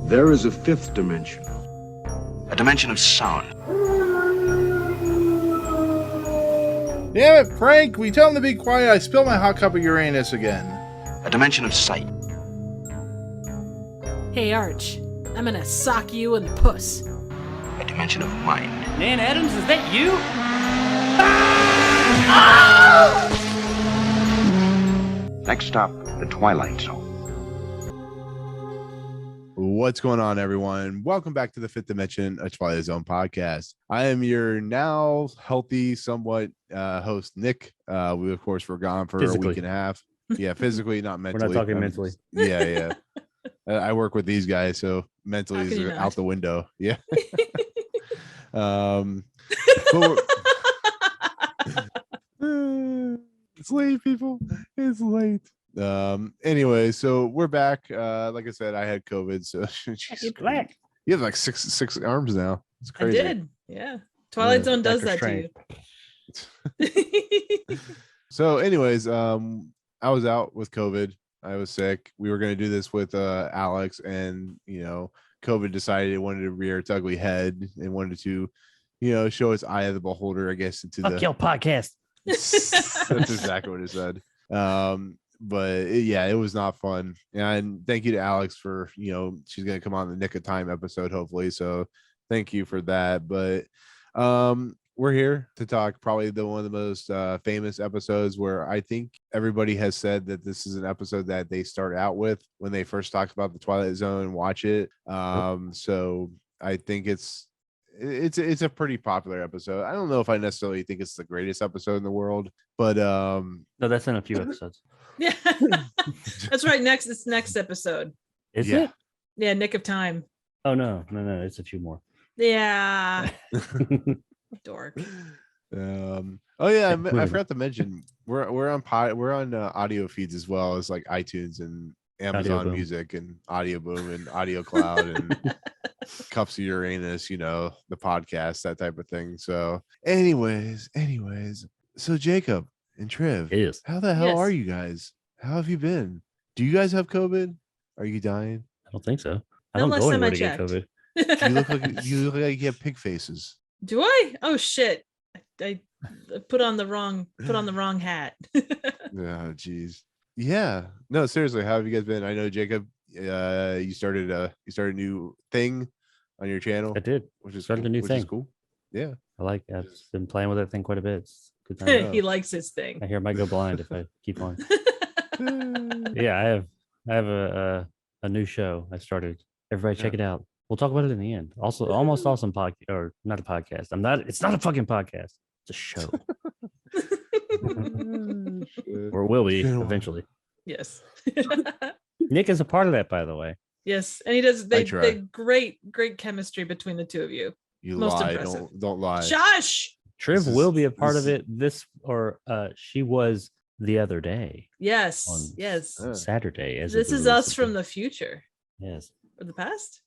There is a fifth dimension. A dimension of sound. Damn it, Frank! We tell him to be quiet. I spilled my hot cup of Uranus again. A dimension of sight. Hey, Arch. I'm gonna sock you in the puss. A dimension of mind. Nan Adams, is that you? Next stop, the Twilight Zone. What's going on, everyone? Welcome back to the Fifth Dimension, a Twilight Zone podcast. I am your now healthy, somewhat host, Nick. We, of course, were gone for a week and a half. Yeah, physically, not mentally. We're not talking mentally. Yeah. I work with these guys, so mentally is out the window. Yeah. It's late, people. It's late. Anyway, so we're back. Like I said, I had COVID, so you have like six arms now. It's crazy. I did. Yeah. Twilight Zone does that to you. So anyways, I was out with COVID. I was sick. We were going to do this with Alex, and COVID decided it wanted to rear its ugly head and wanted to show its eye of the beholder, I guess, into Fuck your podcast. That's exactly what it said. But it was not fun. And thank you to Alex for, she's going to come on the Nick of Time episode, hopefully. So thank you for that. But we're here to talk probably one of the most famous episodes where I think everybody has said that this is an episode that they start out with when they first talk about the Twilight Zone and watch it. So I think it's a pretty popular episode. I don't know if I necessarily think it's the greatest episode in the world, but no, that's in a few episodes. Yeah. That's right. It's next episode. Is it? Yeah, Nick of Time. Oh no, it's a few more. Yeah. Dork. I forgot to mention we're on audio feeds as well as like iTunes and Amazon Music and Audio Boom and Audio Cloud and Cups of Uranus, the podcast, that type of thing. So anyways, so Jacob and Triv, how the hell are you guys? How have you been? Do you guys have COVID? Are you dying? I don't think so. I don't go anywhere to get COVID. You look like you have pig faces. Do I? Oh shit. I put on the wrong hat. Oh geez. Yeah. No, seriously, how have you guys been? I know Jacob, you started a new thing on your channel. I did. Which is started cool. a new thing. Is cool. Yeah. I've been playing with that thing quite a bit. It's good time. He likes his thing. I hear it might go blind if I keep on. Yeah, I have a new show I started. Everybody check it out. We'll talk about it in the end. Also, Almost Awesome podcast, or not a podcast. It's not a fucking podcast. It's a show. Or will be eventually. Yes. Nick is a part of that, by the way. Yes, and he does. They great chemistry between the two of you. You Most lie. impressive. Don't lie. Shush. Triv will be a part of it. She was the other day. Yes. On Saturday. This is us from the future. Yes. Or the past.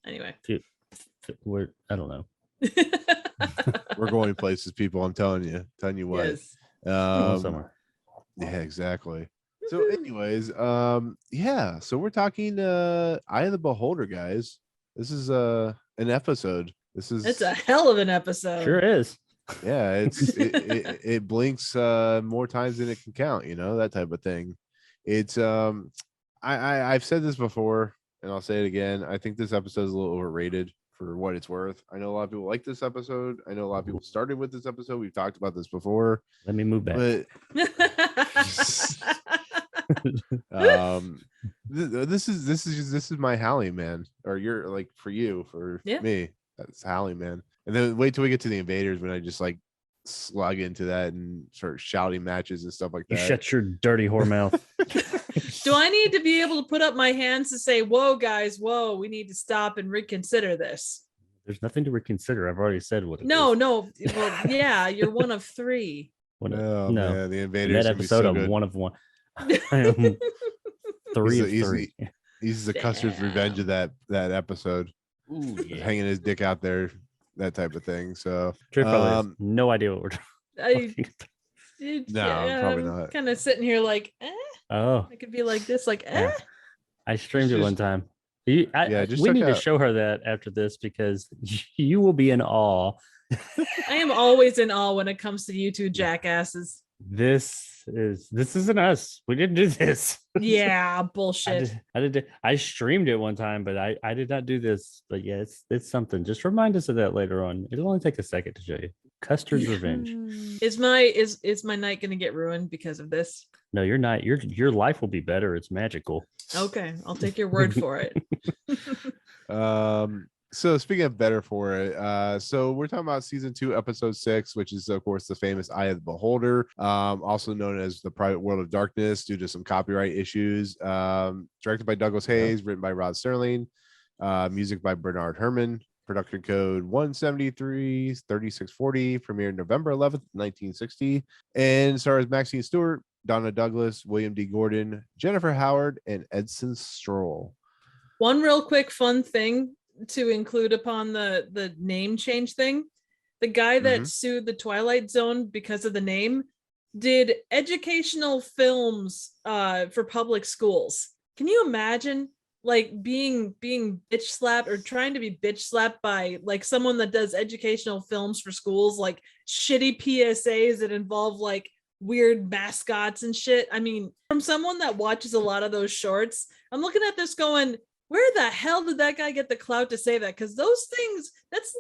Anyway. I don't know. We're going places, people. I'm telling you what. Yes. Somewhere. Yeah, exactly. So anyways, so we're talking Eye of the Beholder, guys. This is an episode. It's a hell of an episode. Sure is. Yeah, it blinks more times than it can count, that type of thing. It's I've said this before and I'll say it again. I think this episode is a little overrated for what it's worth. I know a lot of people like this episode. I know a lot of people started with this episode. We've talked about this before. Let me move back. But this is my Hallie, man. Or you're like for me, that's Hallie, man. And then wait till we get to the invaders when I just like slug into that and start shouting matches and stuff like that. You shut your dirty whore mouth. Do I need to be able to put up my hands to say, whoa, guys, whoa, we need to stop and reconsider this? There's nothing to reconsider. I've already said what it is. No. Well, yeah, you're one of three. No, man, the invaders. In that episode, I'm one of one. I am three of three. He's the Custer's revenge of that episode. Ooh, yeah. Hanging his dick out there, that type of thing. So Trip probably has no idea what we're talking about. No, probably not. Kind of sitting here like, Oh, I could be like this, like, eh. Yeah. I streamed it one time. just we check need to out. show her that after this because you will be in awe. I am always in awe when it comes to you two jackasses. This isn't us. We didn't do this. Yeah, bullshit. I streamed it one time, but I did not do this. But yeah, it's something. Just remind us of that later on. It'll only take a second to show you. Custard's Revenge. Is my night gonna get ruined because of this? No, you're not. Your life will be better. It's magical. Okay, I'll take your word for it. So speaking of better for it, so we're talking about season 2, episode 6, which is of course the famous Eye of the Beholder, also known as the Private World of Darkness, due to some copyright issues. Directed by Douglas Hayes, written by Rod Serling, music by Bernard Herrmann. Production code 1733640, premiered November 11th, 1960, and stars Maxine Stuart, Donna Douglas, William D. Gordon, Jennifer Howard, and Edson Stroll. One real quick fun thing to include upon the name change thing. The guy that sued the Twilight Zone because of the name did educational films for public schools. Can you imagine like being bitch slapped or trying to be bitch slapped by like someone that does educational films for schools, like shitty PSAs that involve like weird mascots and shit? I mean, from someone that watches a lot of those shorts, I'm looking at this going, where the hell did that guy get the clout to say that? Because those things, that's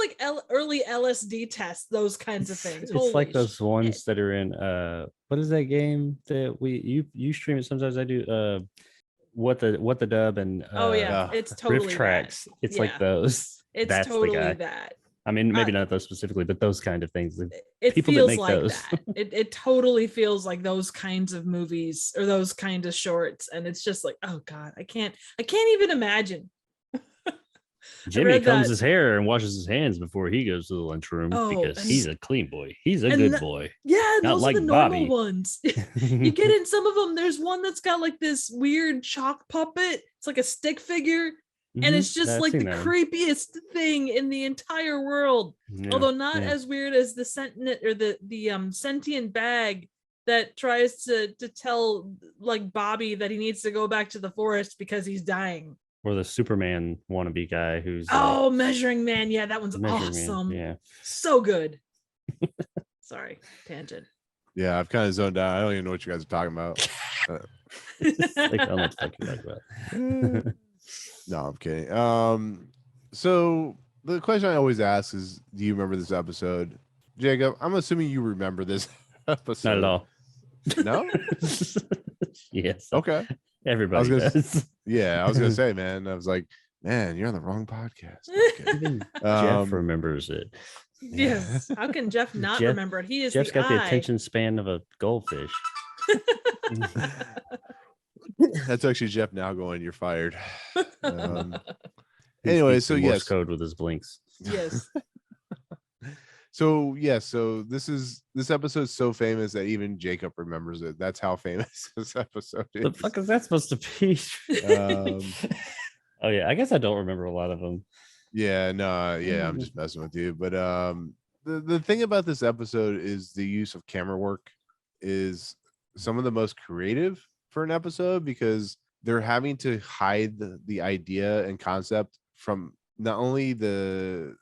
like early LSD tests, those kinds of things. It's like those ones that are in what is that game that you stream it sometimes? I do what the dub and it's totally riff tracks. that. It's like those. It's That's totally the guy. that. I mean, maybe not those specifically, but those kind of things. It people feels that make like those. that. It totally feels like those kinds of movies or those kind of shorts, and it's just like, oh god, I can't even imagine. Jimmy combs his hair and washes his hands before he goes to the lunchroom because he's a clean boy. He's a good boy. Yeah, not those like are the normal Bobby. ones. You get in some of them. There's one that's got like this weird chalk puppet. It's like a stick figure. And it's just like the creepiest thing in the entire world. Yeah, although not as weird as the sentient or the sentient bag that tries to tell like Bobby that he needs to go back to the forest because he's dying. Or the Superman wannabe guy who's Measuring Man. Yeah, that one's awesome. Yeah, so good. Sorry, tangent. Yeah, I've kind of zoned out. I don't even know what you guys are talking about. Like, I don't know what the fuck you're talking about. No, I'm kidding. So the question I always ask is, do you remember this episode? Jacob, I'm assuming you remember this episode. Not at all. No? Yes. Okay. Everybody does. Yeah, I was gonna say, man. I was like, man, you're on the wrong podcast. Even Jeff remembers it. Yes. How can Jeff not remember it? He is Jeff's got the attention span of a goldfish. That's actually Jeff now going, you're fired. Anyway, so yes, code with his blinks. Yes. So this episode's so famous that even Jacob remembers it. That's how famous this episode is. The fuck is that supposed to be? Oh yeah, I guess I don't remember a lot of them. Yeah, no, yeah, I'm just messing with you. But the thing about this episode is the use of camera work is some of the most creative for an episode, because they're having to hide the idea and concept from not only the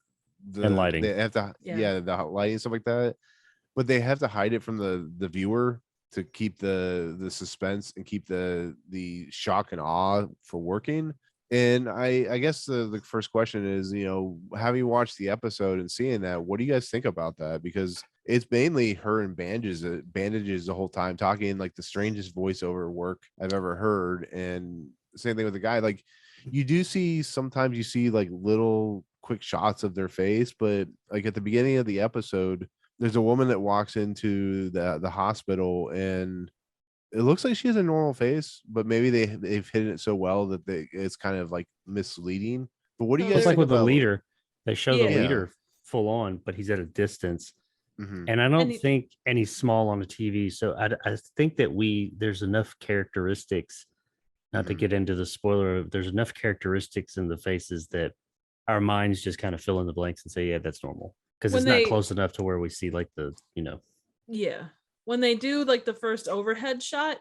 lighting. They have to the lighting and stuff like that, but they have to hide it from the viewer to keep the suspense and keep the shock and awe for working. And I guess the first question is, having watched the episode and seeing that, what do you guys think about that? Because it's mainly her in bandages the whole time, talking like the strangest voiceover work I've ever heard. And same thing with the guy. Like, you do see sometimes you see like little quick shots of their face, but like at the beginning of the episode, there's a woman that walks into the hospital and it looks like she has a normal face, but maybe they've hidden it so well that it's kind of like misleading. But what do you guys think like with about the leader? They show the leader full on, but he's at a distance. Mm-hmm. And I don't think any small on the TV. So I think that there's enough characteristics, not to get into the spoiler, there's enough characteristics in the faces that our minds just kind of fill in the blanks and say, yeah, that's normal. Because it's not close enough to where we see like the. Yeah. When they do like the first overhead shot,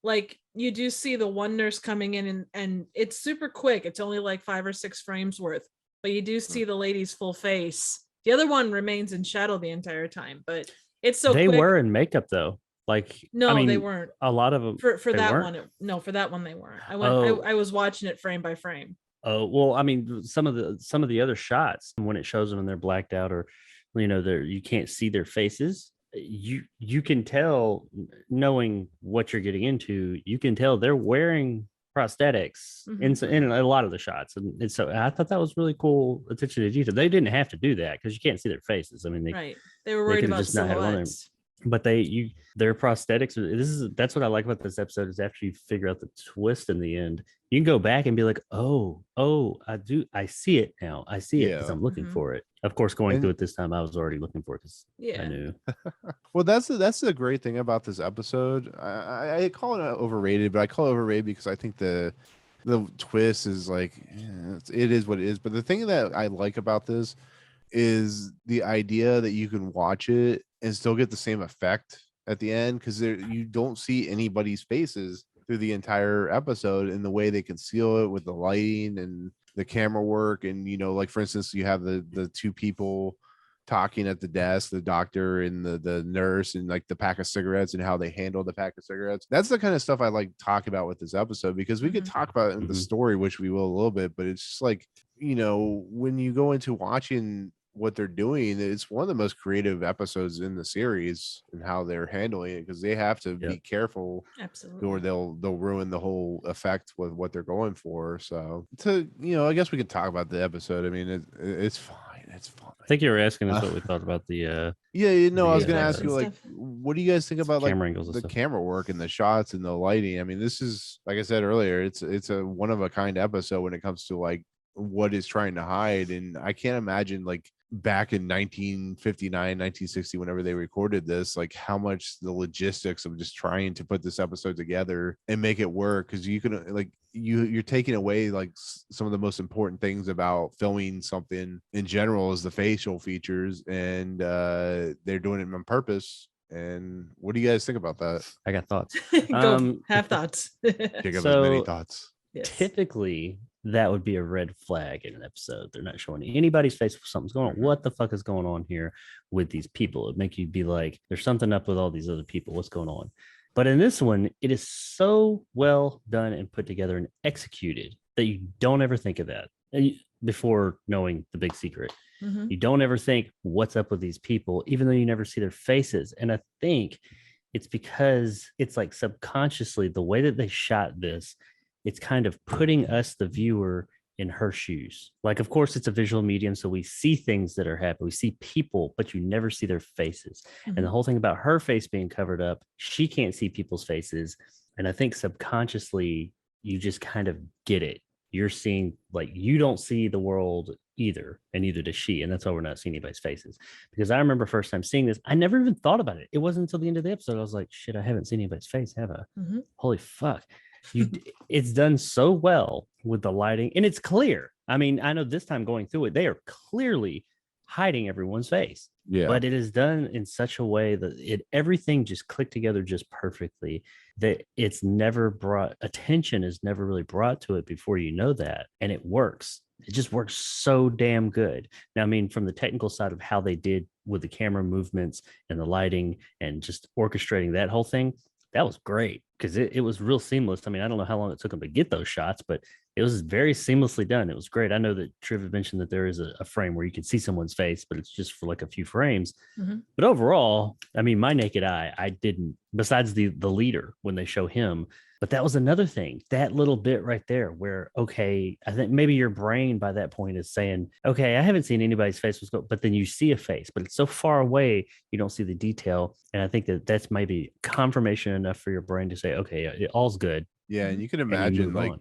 like you do see the one nurse coming in and it's super quick. It's only like 5 or 6 frames worth, but you do see the lady's full face. The other one remains in shadow the entire time, but it's so They quick. were in makeup though. Like, No, I mean, they weren't. A lot of them For they that weren't? one. No, for that one they weren't. Oh. I was watching it frame by frame. Oh, well, I mean, some of the other shots when it shows them and they're blacked out, or they're you can't see their faces. You can tell, knowing what you're getting into, you can tell they're wearing prosthetics in a lot of the shots, and so I thought that was really cool attention to detail. They didn't have to do that because you can't see their faces. I mean, they were worried could've about just not had one of them. silhouettes. But their prosthetics. That's what I like about this episode, is after you figure out the twist in the end, you can go back and be like, oh, I see it now. I see it because I'm looking for it. Of course, going through it this time, I was already looking for it because I knew. Well, that's the great thing about this episode. I call it overrated, but I call it overrated because I think the twist is like, it is what it is. But the thing that I like about this is the idea that you can watch it and still get the same effect at the end, because you don't see anybody's faces through the entire episode, and the way they conceal it with the lighting and the camera work. And like for instance, you have the two people talking at the desk, the doctor and the nurse, and like the pack of cigarettes and how they handle the pack of cigarettes. That's the kind of stuff I like to talk about with this episode, because we could talk about it in the story, which we will a little bit, but it's just like, when you go into watching what they're doing, it's one of the most creative episodes in the series, and how they're handling it, because they have to be careful, absolutely, or they'll ruin the whole effect with what they're going for. So I guess we could talk about the episode. I mean, it's fine. It's fine. I think you were asking us what we thought about the I was gonna ask you, like, what do you guys think about like camera angles and the stuff. camera work and the shots and the lighting? I mean, this is, like I said earlier, it's a one of a kind episode when it comes to like what is trying to hide. And I can't imagine, like, back in 1959, 1960, whenever they recorded this, like how much the logistics of just trying to put this episode together and make it work, because you can, like, you're taking away like some of the most important things about filming something in general, is the facial features, and they're doing it on purpose. And what do you guys think about that? I got thoughts. Have thoughts. Give us many thoughts. Yes. Typically, that would be a red flag in an episode. They're not showing anybody's face. Something's going on. What the fuck is going on here with these people? It'd make you be like, there's something up with all these other people. What's going on? But in this one, it is so well done and put together and executed that you don't ever think of that before knowing the big secret. You don't ever think, what's up with these people, even though you never see their faces. And I think it's because it's like subconsciously, the way that they shot this, it's kind of putting us, the viewer, in her shoes. Like, of course, it's a visual medium, so we see things that are happening. We see people, but you never see their faces. And the whole thing about her face being covered up, she can't see people's faces. And I think subconsciously, you just kind of get it. You're seeing, like, you don't see the world either, and neither does she. And that's why we're not seeing anybody's faces. Because I remember first time seeing this, I never even thought about it. It wasn't until the end of the episode I was like, shit, I haven't seen anybody's face, have I? Holy fuck. It's done so well with the lighting, and it's clear. I mean, I know this time going through it, they are clearly hiding everyone's face. But it is done in such a way that everything just clicked together just perfectly, that it's never brought, attention is never really brought to it before you know that. And it works. It just works so damn good. Now, I mean, from the technical side of how they did with the camera movements and the lighting and just orchestrating that whole thing, that was great, because it was real seamless. I mean, I don't know how long it took them to get those shots, but it was very seamlessly done. It was great. I know that Triv mentioned that there is a frame where you can see someone's face, but it's just for like a few frames. But overall, I mean, my naked eye, I didn't, besides the leader when they show him. But that was another thing, that little bit right there where, okay, I think maybe your brain by that point is saying, okay, I haven't seen anybody's face, but then you see a face, but it's so far away, you don't see the detail. And I think that's maybe confirmation enough for your brain to say, okay, all's good. Yeah, and you can imagine, like,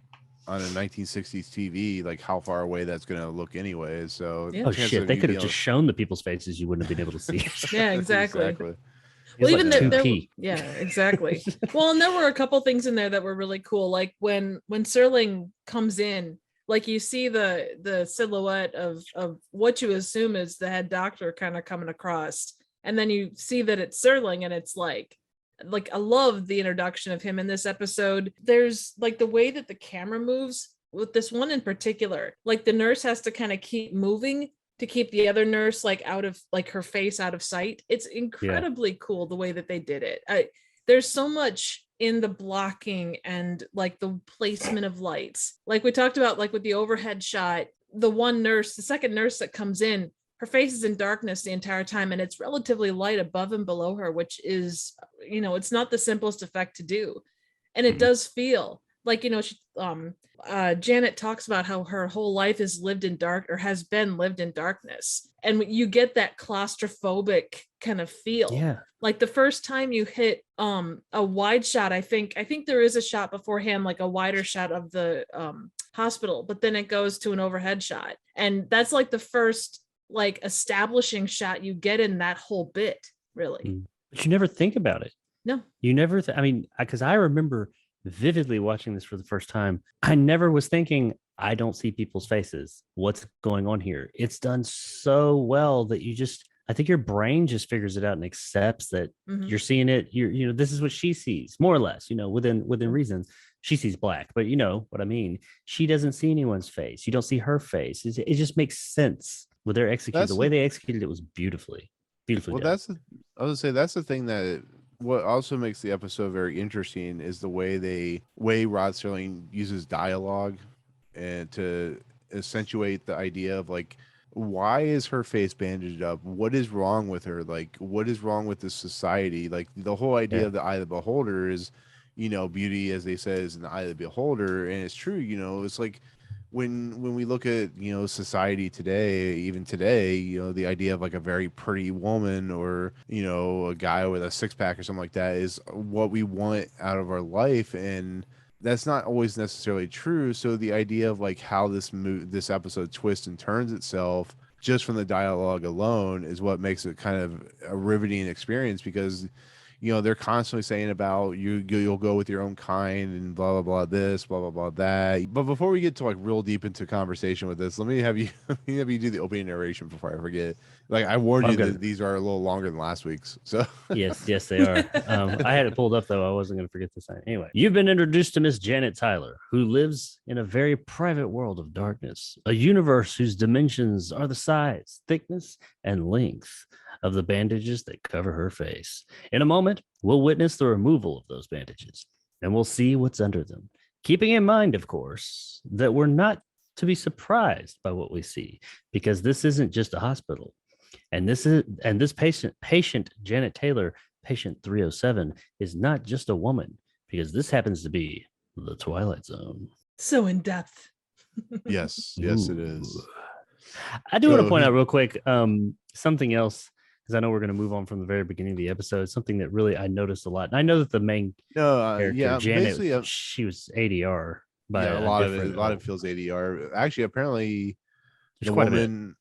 on a 1960s TV, like how far away that's going to look anyway. So oh shit, they could have just shown the people's faces, you wouldn't have been able to see. Yeah, exactly. Well, even like there, yeah, exactly. Well, and there were a couple things in there that were really cool. Like when Serling comes in, like you see the silhouette of what you assume is the head doctor kind of coming across, and then you see that it's Serling, and it's like Like, I love the introduction of him in this episode. There's like the way that the camera moves with this one in particular. Like the nurse has to kind of keep moving to keep the other nurse like out of like her face out of sight. It's incredibly cool the way that they did it. There's so much in the blocking and like the placement of lights. Like we talked about, like with the overhead shot, the second nurse that comes in, her face is in darkness the entire time, and it's relatively light above and below her, which is, it's not the simplest effect to do. And it does feel like, Janet talks about how her whole life is lived in dark, or has been lived in darkness. And you get that claustrophobic kind of feel. Yeah. Like the first time you hit a wide shot, I think there is a shot beforehand, like a wider shot of the hospital, but then it goes to an overhead shot. And that's like the first like establishing shot you get in that whole bit, really. But you never think about it. No. You never, because I remember vividly watching this for the first time. I never was thinking, I don't see people's faces. What's going on here? It's done so well that I think your brain just figures it out and accepts that you're seeing it. This is what she sees, more or less, within reason. She sees black, but you know what I mean? She doesn't see anyone's face. You don't see her face. It just makes sense with their execution. The way they executed it was beautifully well done. I would say that's the thing that what also makes the episode very interesting is the way Rod Serling uses dialogue and to accentuate the idea of like, why is her face bandaged up? What is wrong with her? Like, what is wrong with this society? Like the whole idea of the eye of the beholder is, beauty, as they say, is in the eye of the beholder. And it's true, it's like when we look at, society today, even today, the idea of like a very pretty woman or, a guy with a six-pack or something like that is what we want out of our life. And that's not always necessarily true. So the idea of like how this episode twists and turns itself just from the dialogue alone is what makes it kind of a riveting experience, because they're constantly saying about you'll go with your own kind and blah blah blah this, blah blah blah that. But before we get to like real deep into conversation with this, let me have you do the opening narration before I forget. Like I warned you that these are a little longer than last week's. So yes, they are. I had it pulled up though. I wasn't going to forget this. Anyway, you've been introduced to Miss Janet Tyler, who lives in a very private world of darkness, a universe whose dimensions are the size, thickness, and length of the bandages that cover her face. In a moment, we'll witness the removal of those bandages, and we'll see what's under them. Keeping in mind, of course, that we're not to be surprised by what we see, because this isn't just a hospital. And this patient Janet Taylor, patient 307, is not just a woman, because this happens to be the Twilight Zone. So in depth. Yes, it is. I do want to point out real quick something else, because I know we're going to move on from the very beginning of the episode. Something that really I noticed a lot, and I know that the main character Janet, she was ADR. By a lot of it feels ADR. Actually, apparently, the woman,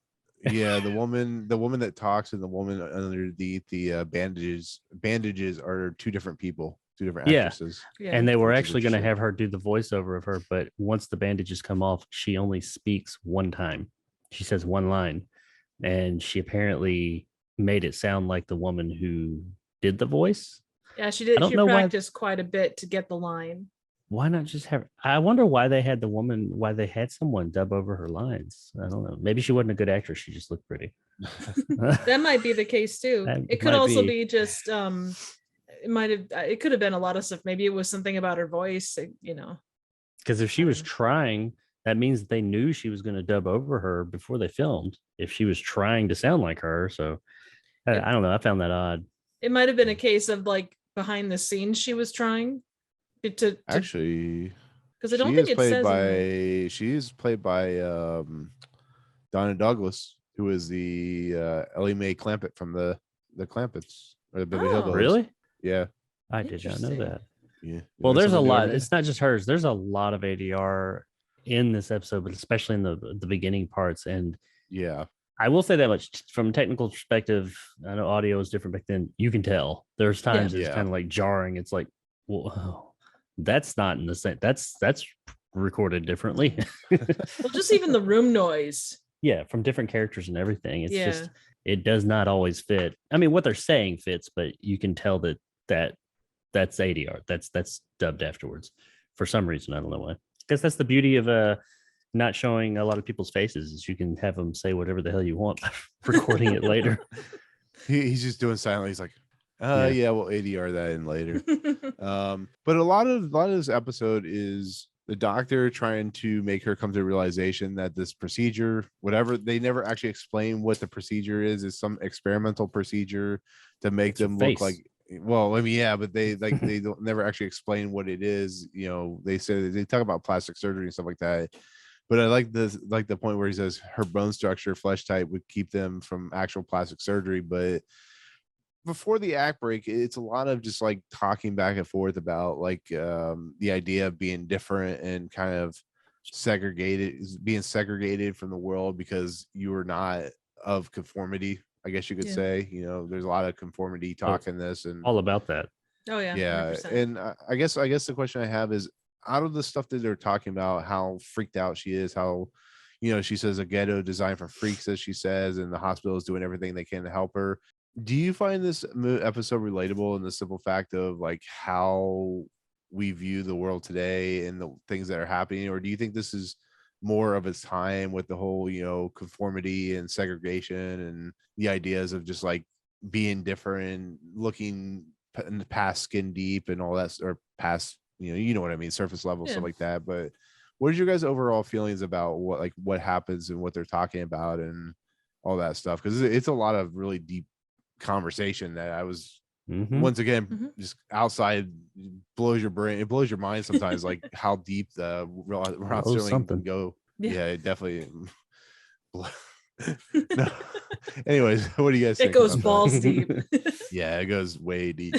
the woman that talks and the woman underneath the bandages are two different people, two different actresses. Yeah. And they were actually going to have her do the voiceover of her, but once the bandages come off, she only speaks one time. She says one line, and she apparently made it sound like the woman who did the voice. Yeah, she did. She practiced quite a bit to get the line. Why not just have? I wonder why they had why they had someone dub over her lines. I don't know. Maybe she wasn't a good actress. She just looked pretty. That might be the case too. It could also be just it could have been a lot of stuff. Maybe it was something about her voice, because if she was trying, that means they knew she was going to dub over her before they filmed, if she was trying to sound like her. So I don't know. I found that odd. It might have been a case of like behind the scenes she was trying to actually, because I don't think it says she's played by Donna Douglas, who is the Ellie Mae Clampett from the Clampetts or the Beverly Hillbillies. Really? Yeah, I did not know that. Yeah. Well, there's a lot. It's not just hers. There's a lot of ADR in this episode, but especially in the beginning parts. And yeah, I will say that much from a technical perspective. I know audio is different back then. You can tell there's times it's kind of like jarring. It's like, whoa, that's not in the same. That's recorded differently. Well, just even the room noise. Yeah, from different characters and everything. It's just, it does not always fit. I mean, what they're saying fits, but you can tell that that's ADR. That's dubbed afterwards for some reason. I don't know why. Because that's the beauty of not showing a lot of people's faces, is you can have them say whatever the hell you want, recording it later. He's just doing silently. He's like, Yeah. yeah, we'll ADR that in later. But a lot of this episode is the doctor trying to make her come to the realization that this procedure, whatever, they never actually explain what the procedure is some experimental procedure to make It's your them look face. like, well, I mean, yeah, but they don't never actually explain what it is. You know, they say they talk about plastic surgery and stuff like that. But I like the point where he says her bone structure, flesh type would keep them from actual plastic surgery. But before the act break, it's a lot of just like talking back and forth about like the idea of being different and kind of being segregated from the world because you are not of conformity, I guess you could Yeah. say. You know, there's a lot of conformity talk in this, and All about that. Oh yeah. yeah. 100%. And I guess the question I have is, out of the stuff that they're talking about, how freaked out she is, how, you know, she says a ghetto designed for freaks, as she says, and the hospital is doing everything they can to help her. Do you find this episode relatable in the simple fact of like how we view the world today and the things that are happening, or do you think this is more of its time with the whole, you know, conformity and segregation and the ideas of just like being different, looking past skin deep and all that, or past, you know what I mean, surface level, Yeah. stuff like that? But what is your guys' overall feelings about what happens and what they're talking about and all that stuff? Because it's a lot of really deep conversation that I was once again just outside, blows your brain, it blows your mind sometimes, like how deep the Rod Serling can go. Yeah, it definitely. No. Anyways, what do you guys think? It goes about balls that? deep. Yeah, it goes way deep.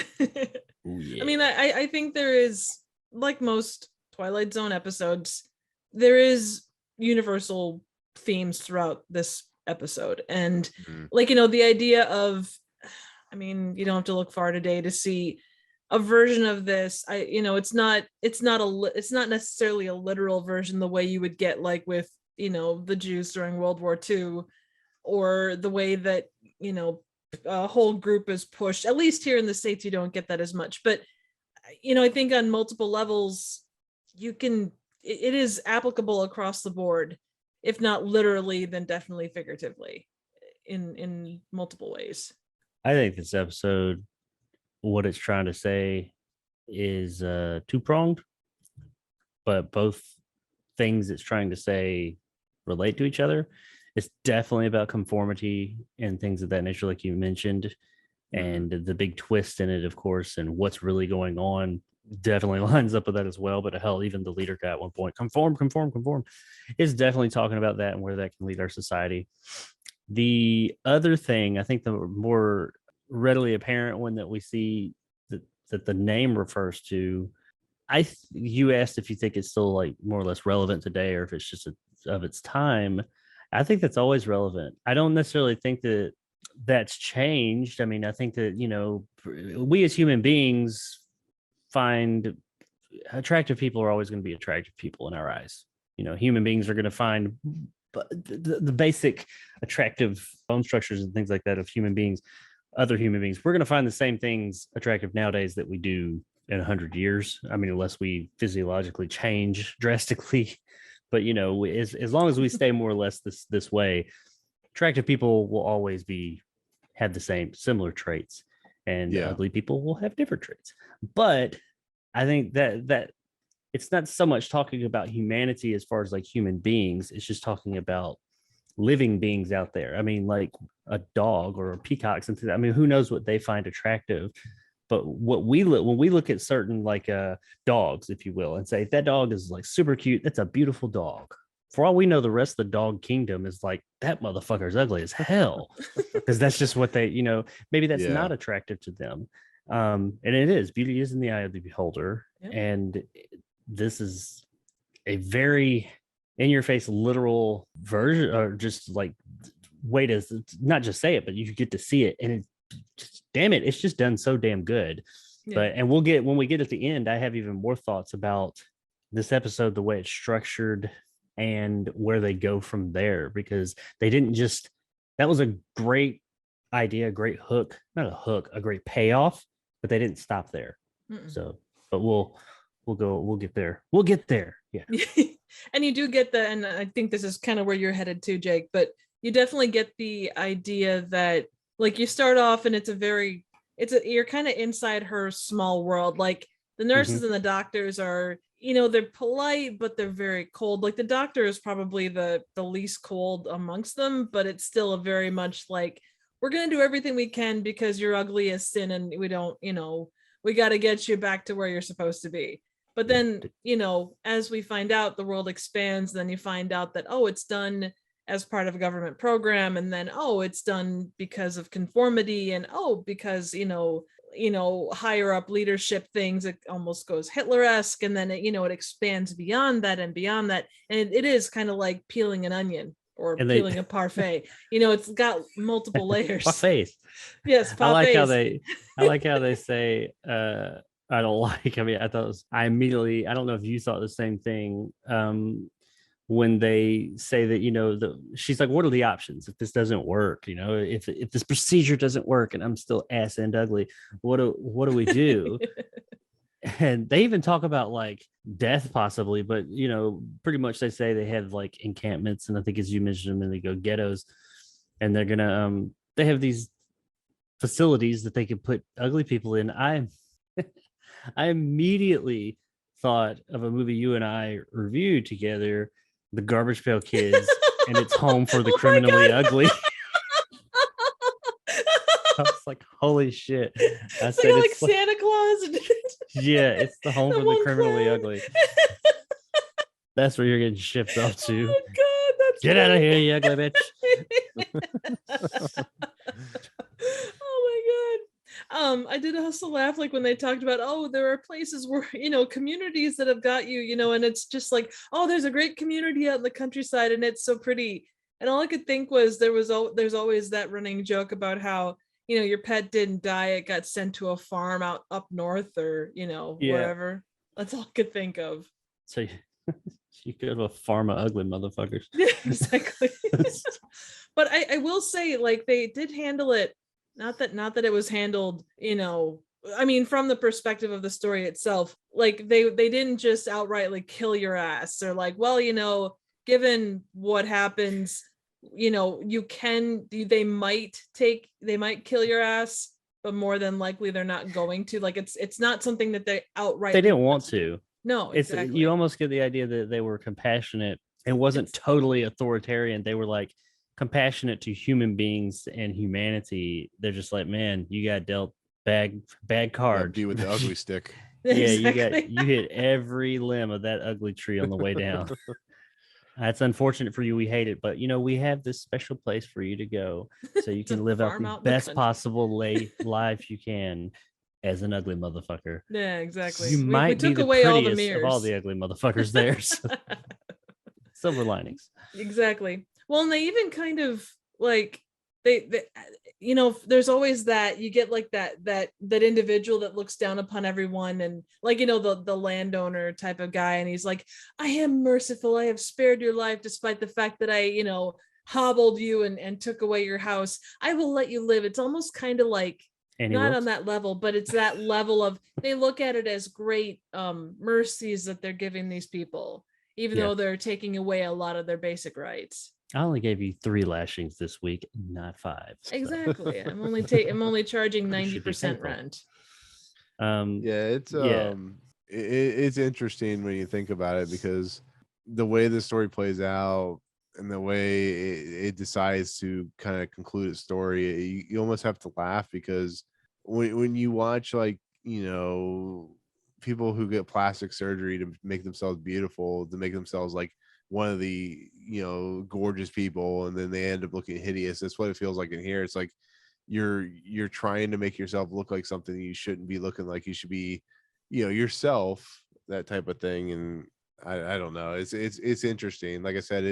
Ooh, yeah. I mean, I think there is, like most Twilight Zone episodes, there is universal themes throughout this episode. And like, you know, the idea of, I mean, you don't have to look far today to see a version of this. It's not necessarily a literal version the way you would get like with, you know, the Jews during World War II, or the way that, you know, a whole group is pushed. At least here in the States, you don't get that as much. But, you know, I think on multiple levels, it is applicable across the board, if not literally, then definitely figuratively in multiple ways. I think this episode, what it's trying to say is two-pronged, but both things it's trying to say relate to each other. It's definitely about conformity and things of that nature, like you mentioned, and the big twist in it, of course, and what's really going on definitely lines up with that as well. But hell, even the leader guy at one point, conform, is definitely talking about that and where that can lead our society. The other thing, I think the more readily apparent one that we see that the name refers to, you asked if you think it's still like more or less relevant today, or if it's just of its time. I think that's always relevant. I don't necessarily think that that's changed. I mean, I think that, you know, we as human beings find attractive people are always going to be attractive people in our eyes. You know, human beings are going to find the basic attractive bone structures and things like that of human beings, other human beings. We're going to find the same things attractive nowadays that we do in 100 years. I mean, unless we physiologically change drastically. But, you know, as long as we stay more or less this way, attractive people will always have the similar traits, and ugly people will have different traits. But I think that it's not so much talking about humanity as far as like human beings. It's just talking about living beings out there. I mean, like a dog or a peacock, something. I mean, who knows what they find attractive? But when we look at certain like dogs, if you will, and say that dog is like super cute, that's a beautiful dog. For all we know, the rest of the dog kingdom is like, that motherfucker's ugly as hell, because that's just what they, you know, maybe that's not attractive to them. And it is, beauty is in the eye of the beholder. Yeah. And this is a very in your face literal version, or just like way to not just say it, but you get to see it, and it just, damn it, it's just done so damn good. And when we get at the end, I have even more thoughts about this episode, the way it's structured and where they go from there, because they didn't just, that was a great idea, a great hook, not a hook, a great payoff, but they didn't stop there. So, but we'll get there. We'll get there. Yeah. And you do get the, and I think this is kind of where you're headed to, Jake, but you definitely get the idea that like you start off and you're kind of inside her small world. Like the nurses and the doctors are, they're polite, but they're very cold. Like the doctor is probably the least cold amongst them, but it's still a very much like, we're going to do everything we can because you're ugly as sin and we don't, we got to get you back to where you're supposed to be. But then, as we find out, the world expands. Then you find out that, oh, it's done as part of a government program. And then, oh, it's done because of conformity. And, oh, because, higher up leadership things, it almost goes Hitler-esque. And then, it expands beyond that and beyond that. And it is kind of like peeling an onion or peeling a parfait. It's got multiple layers. Parfaits. Yes, parfaits. I like how they say, I don't like. I mean, I thought I don't know if you thought the same thing. When they say that, she's like, what are the options if this doesn't work? If this procedure doesn't work and I'm still ass and ugly, what do we do? And they even talk about like death possibly, but pretty much they say they have like encampments, and I think as you mentioned, and they go ghettos, and they're gonna they have these facilities that they can put ugly people in. I immediately thought of a movie you and I reviewed together, The Garbage Pail Kids, and It's Home for the Criminally Ugly. I was like, holy shit. I said like it's Santa Claus. Yeah, it's the home for the criminally ugly. That's where you're getting shipped off to. Oh God, that's Get out of here, you ugly bitch. Oh my God. I did also laugh like when they talked about, oh, there are places where, communities that have got you, and it's just like, oh, there's a great community out in the countryside and it's so pretty. And all I could think was there's always that running joke about how, your pet didn't die, it got sent to a farm up north or, wherever. That's all I could think of. So you go to a farm of ugly motherfuckers. Yeah, exactly. But I will say, like, they did handle it. Not that it was handled, I mean, from the perspective of the story itself, like they didn't just outrightly kill your ass. They're like, well, given what happens, they might kill your ass, but more than likely they're not going to. Like it's not something that they didn't want to. No, exactly. You almost get the idea that they were compassionate. It wasn't totally authoritarian. They were like compassionate to human beings and humanity. They're just like, man, you got dealt bad card. Be with the ugly stick. Yeah, exactly. you hit every limb of that ugly tree on the way down. That's unfortunate for you. We hate it, but we have this special place for you to go so you can live out the best possible life you can as an ugly motherfucker. Yeah, exactly. You might we be took the away all the prettiest mirrors of all the ugly motherfuckers there. So. Silver linings. Exactly. Well, and they even kind of like they there's always that you get like that individual that looks down upon everyone, and like the landowner type of guy, and he's like, I am merciful, I have spared your life despite the fact that I hobbled you and took away your house. I will let you live. It's almost kind of like not on that level, but it's that level of they look at it as great mercies that they're giving these people, even though they're taking away a lot of their basic rights. I only gave you 3 lashings this week, not 5. So. Exactly. I'm only charging 90% rent. It's interesting when you think about it, because the way the story plays out and the way it decides to kind of conclude its story, you almost have to laugh, because when you watch people who get plastic surgery to make themselves beautiful, to make themselves like one of the gorgeous people, and then they end up looking hideous. That's what it feels like in here. It's like you're trying to make yourself look like something you shouldn't be looking like. You should be yourself, that type of thing. And I don't know, it's interesting. Like I said,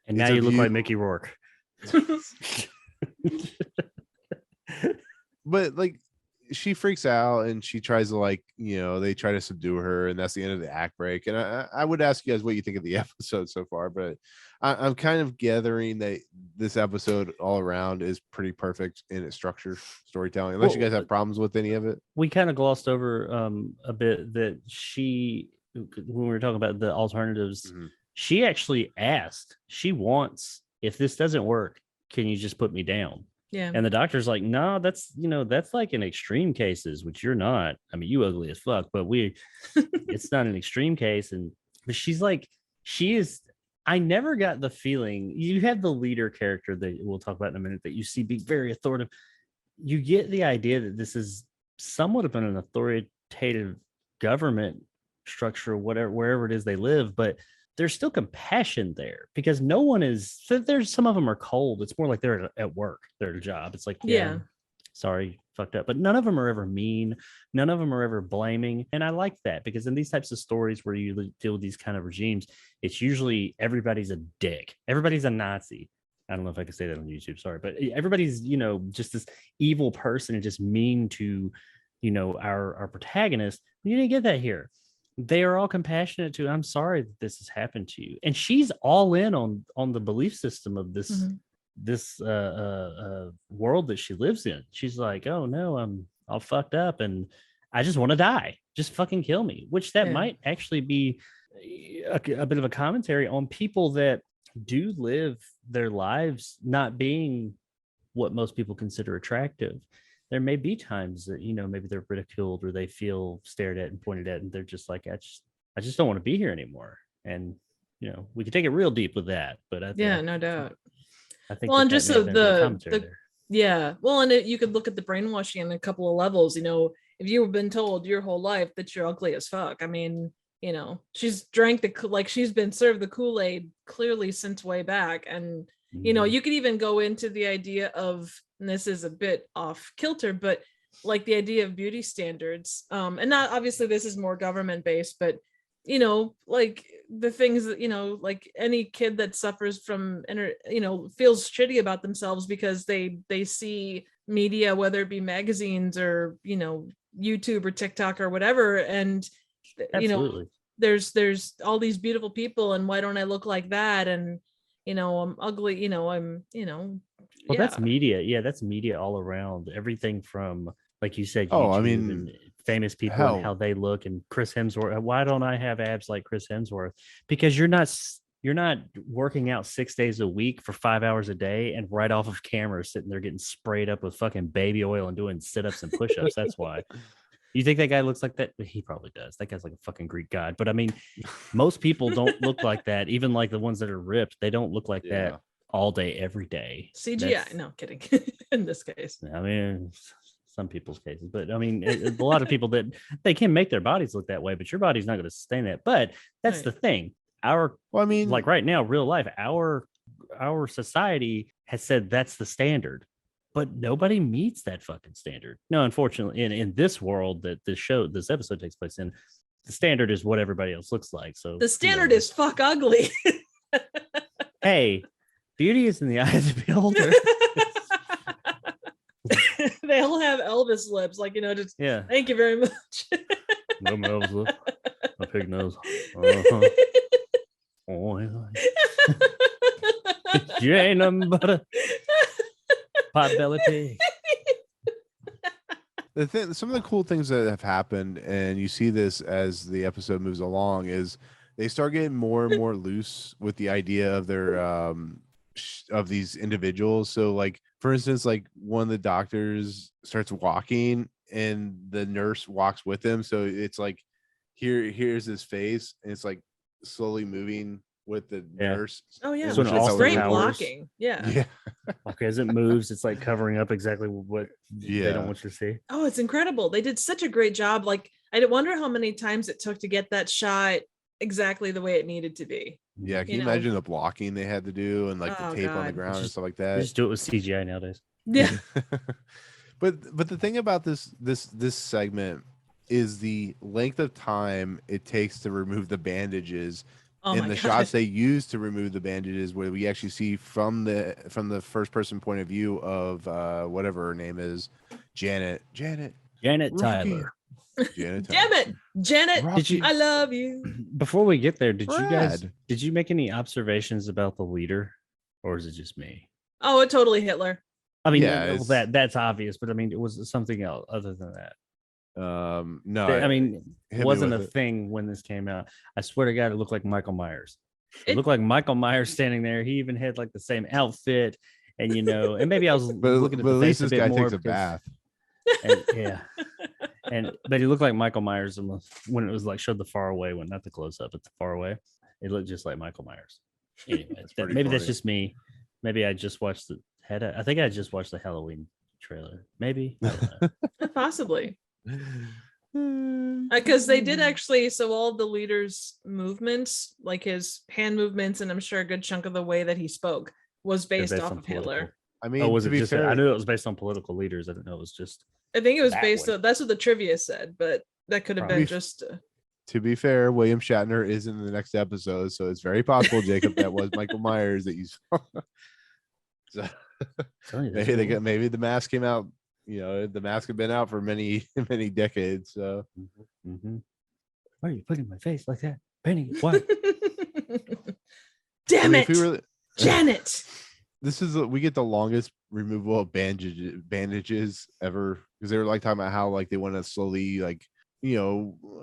and now you look like Mickey Rourke. But like, she freaks out and she tries to they try to subdue her, and that's the end of the act break. And I would ask you guys what you think of the episode so far, but I'm kind of gathering that this episode all around is pretty perfect in its structure, storytelling. Unless you guys have problems with any of it. We kind of glossed over a bit that when we were talking about the alternatives, she actually asked, she wants, if this doesn't work, can you just put me down? Yeah. And the doctor's like, no, that's like in extreme cases, which you're not. I mean, you ugly as fuck, but it's not an extreme case. But she's like, I never got the feeling. You have the leader character that we'll talk about in a minute that you see be very authoritative. You get the idea that this is somewhat of an authoritative government structure, wherever it is they live, but there's still compassion there because no one is. So there's some of them are cold. It's more like they're at work, they're at a job. It's like, yeah, sorry, fucked up. But none of them are ever mean. None of them are ever blaming. And I like that because in these types of stories where you deal with these kind of regimes, it's usually everybody's a dick. Everybody's a Nazi. I don't know if I can say that on YouTube. Sorry. But everybody's, just this evil person and just mean to, our protagonist. You didn't get that here. They are all compassionate to, I'm sorry that this has happened to you. And she's all in on the belief system of this world that she lives in. She's like, oh no, I'm all fucked up and I just want to die. Just fucking kill me. Which that might actually be a bit of a commentary on people that do live their lives not being what most people consider attractive. There may be times that, maybe they're ridiculed or they feel stared at and pointed at, and they're just like, I just don't want to be here anymore. And, we could take it real deep with that, but no doubt. I think well, and just so the you could look at the brainwashing on a couple of levels. If you've been told your whole life that you're ugly as fuck, I mean, she's drank she's been served the Kool-Aid clearly since way back. And, you could even go into the idea of, and this is a bit off kilter, but like the idea of beauty standards. And not obviously this is more government based, but, like the things that, like any kid that suffers from, feels shitty about themselves because they see media, whether it be magazines or, YouTube or TikTok or whatever. And, Absolutely. There's all these beautiful people and why don't I look like that? And, I'm ugly, Well, that's media. Yeah, that's media all around. Everything from, like you said, YouTube, I mean, and famous people and how they look. And Chris Hemsworth. Why don't I have abs like Chris Hemsworth? Because you're not working out 6 days a week for 5 hours a day and right off of camera sitting there getting sprayed up with fucking baby oil and doing sit-ups and push-ups. That's why. You think that guy looks like that? He probably does. That guy's like a fucking Greek god. But I mean, most people don't look like that. Even like the ones that are ripped, they don't look like that all day, every day. CGI. No, kidding. In this case. I mean, some people's cases, but I mean, a lot of people that they can make their bodies look that way, but your body's not going to sustain that. But that's the thing. Like right now, real life, our society has said that's the standard. But nobody meets that fucking standard. No, unfortunately, in this world that this episode takes place in, the standard is what everybody else looks like. So the standard is fuck ugly. Hey, beauty is in the eye of the beholder. They all have Elvis lips, like just thank you very much. No Elvis lip, a pig nose. Uh-huh. Oh, you ain't nothing but a pot-bellied pig. Some of the cool things that have happened, and you see this as the episode moves along, is they start getting more and more loose with the idea of their of these individuals. So like, for instance, like one of the doctors starts walking and the nurse walks with him, so it's like here's his face and it's like slowly moving with the nurse. Oh yeah, so it's great blocking. Yeah. Okay, as it moves, it's like covering up exactly what they don't want you to see. Oh, it's incredible. They did such a great job. Like, I wonder how many times it took to get that shot exactly the way it needed to be. Yeah, can you imagine the blocking they had to do and like the tape on the ground and stuff like that? Just do it with CGI nowadays. Yeah. But the thing about this segment is the length of time it takes to remove the bandages. In the shots they use to remove the bandages, where we actually see from the first person point of view of whatever her name is, Janet Tyler. Janet Damn it, Janet! I love you. Before we get there, did you make any observations about the leader, or is it just me? Oh, it totally Hitler. I mean, Yeah, well, it's- that's obvious, but I mean, it was something else other than that. No, I mean, hit it me wasn't a with it. thing when this came out. I swear to God, it looked like Michael Myers. It It- looked like Michael Myers standing there. He even had like the same outfit, and and maybe I was But looking at at the least face a this bit guy more takes a because, bath. yeah, but he looked like Michael Myers when it was like showed the far away one, not the close up, but the far away. It looked just like Michael Myers. Anyway, pretty maybe that's funny. just me. Maybe I just watched I think I just watched the Halloween trailer. Maybe I don't know. Possibly. Because they did actually, so all the leader's movements, like his hand movements, and I'm sure a good chunk of the way that he spoke was based off on of Hitler. I mean, Oh, was to it be just? fair, I knew it was based on political leaders. I didn't know it was just. I think it was That based one. on, that's what the trivia said, but that could have Probably. been just to be fair, William Shatner is in the next episode, so it's very possible, Jacob, that was Michael Myers that you saw. So maybe the mask came out. You know, the mask had been out for many decades. So, Mm-hmm. Why are you putting my face like that, Penny? What? damn I mean, it, if we were, Janet. this is we get the longest removal of bandages ever, because they were like talking about how like they want to slowly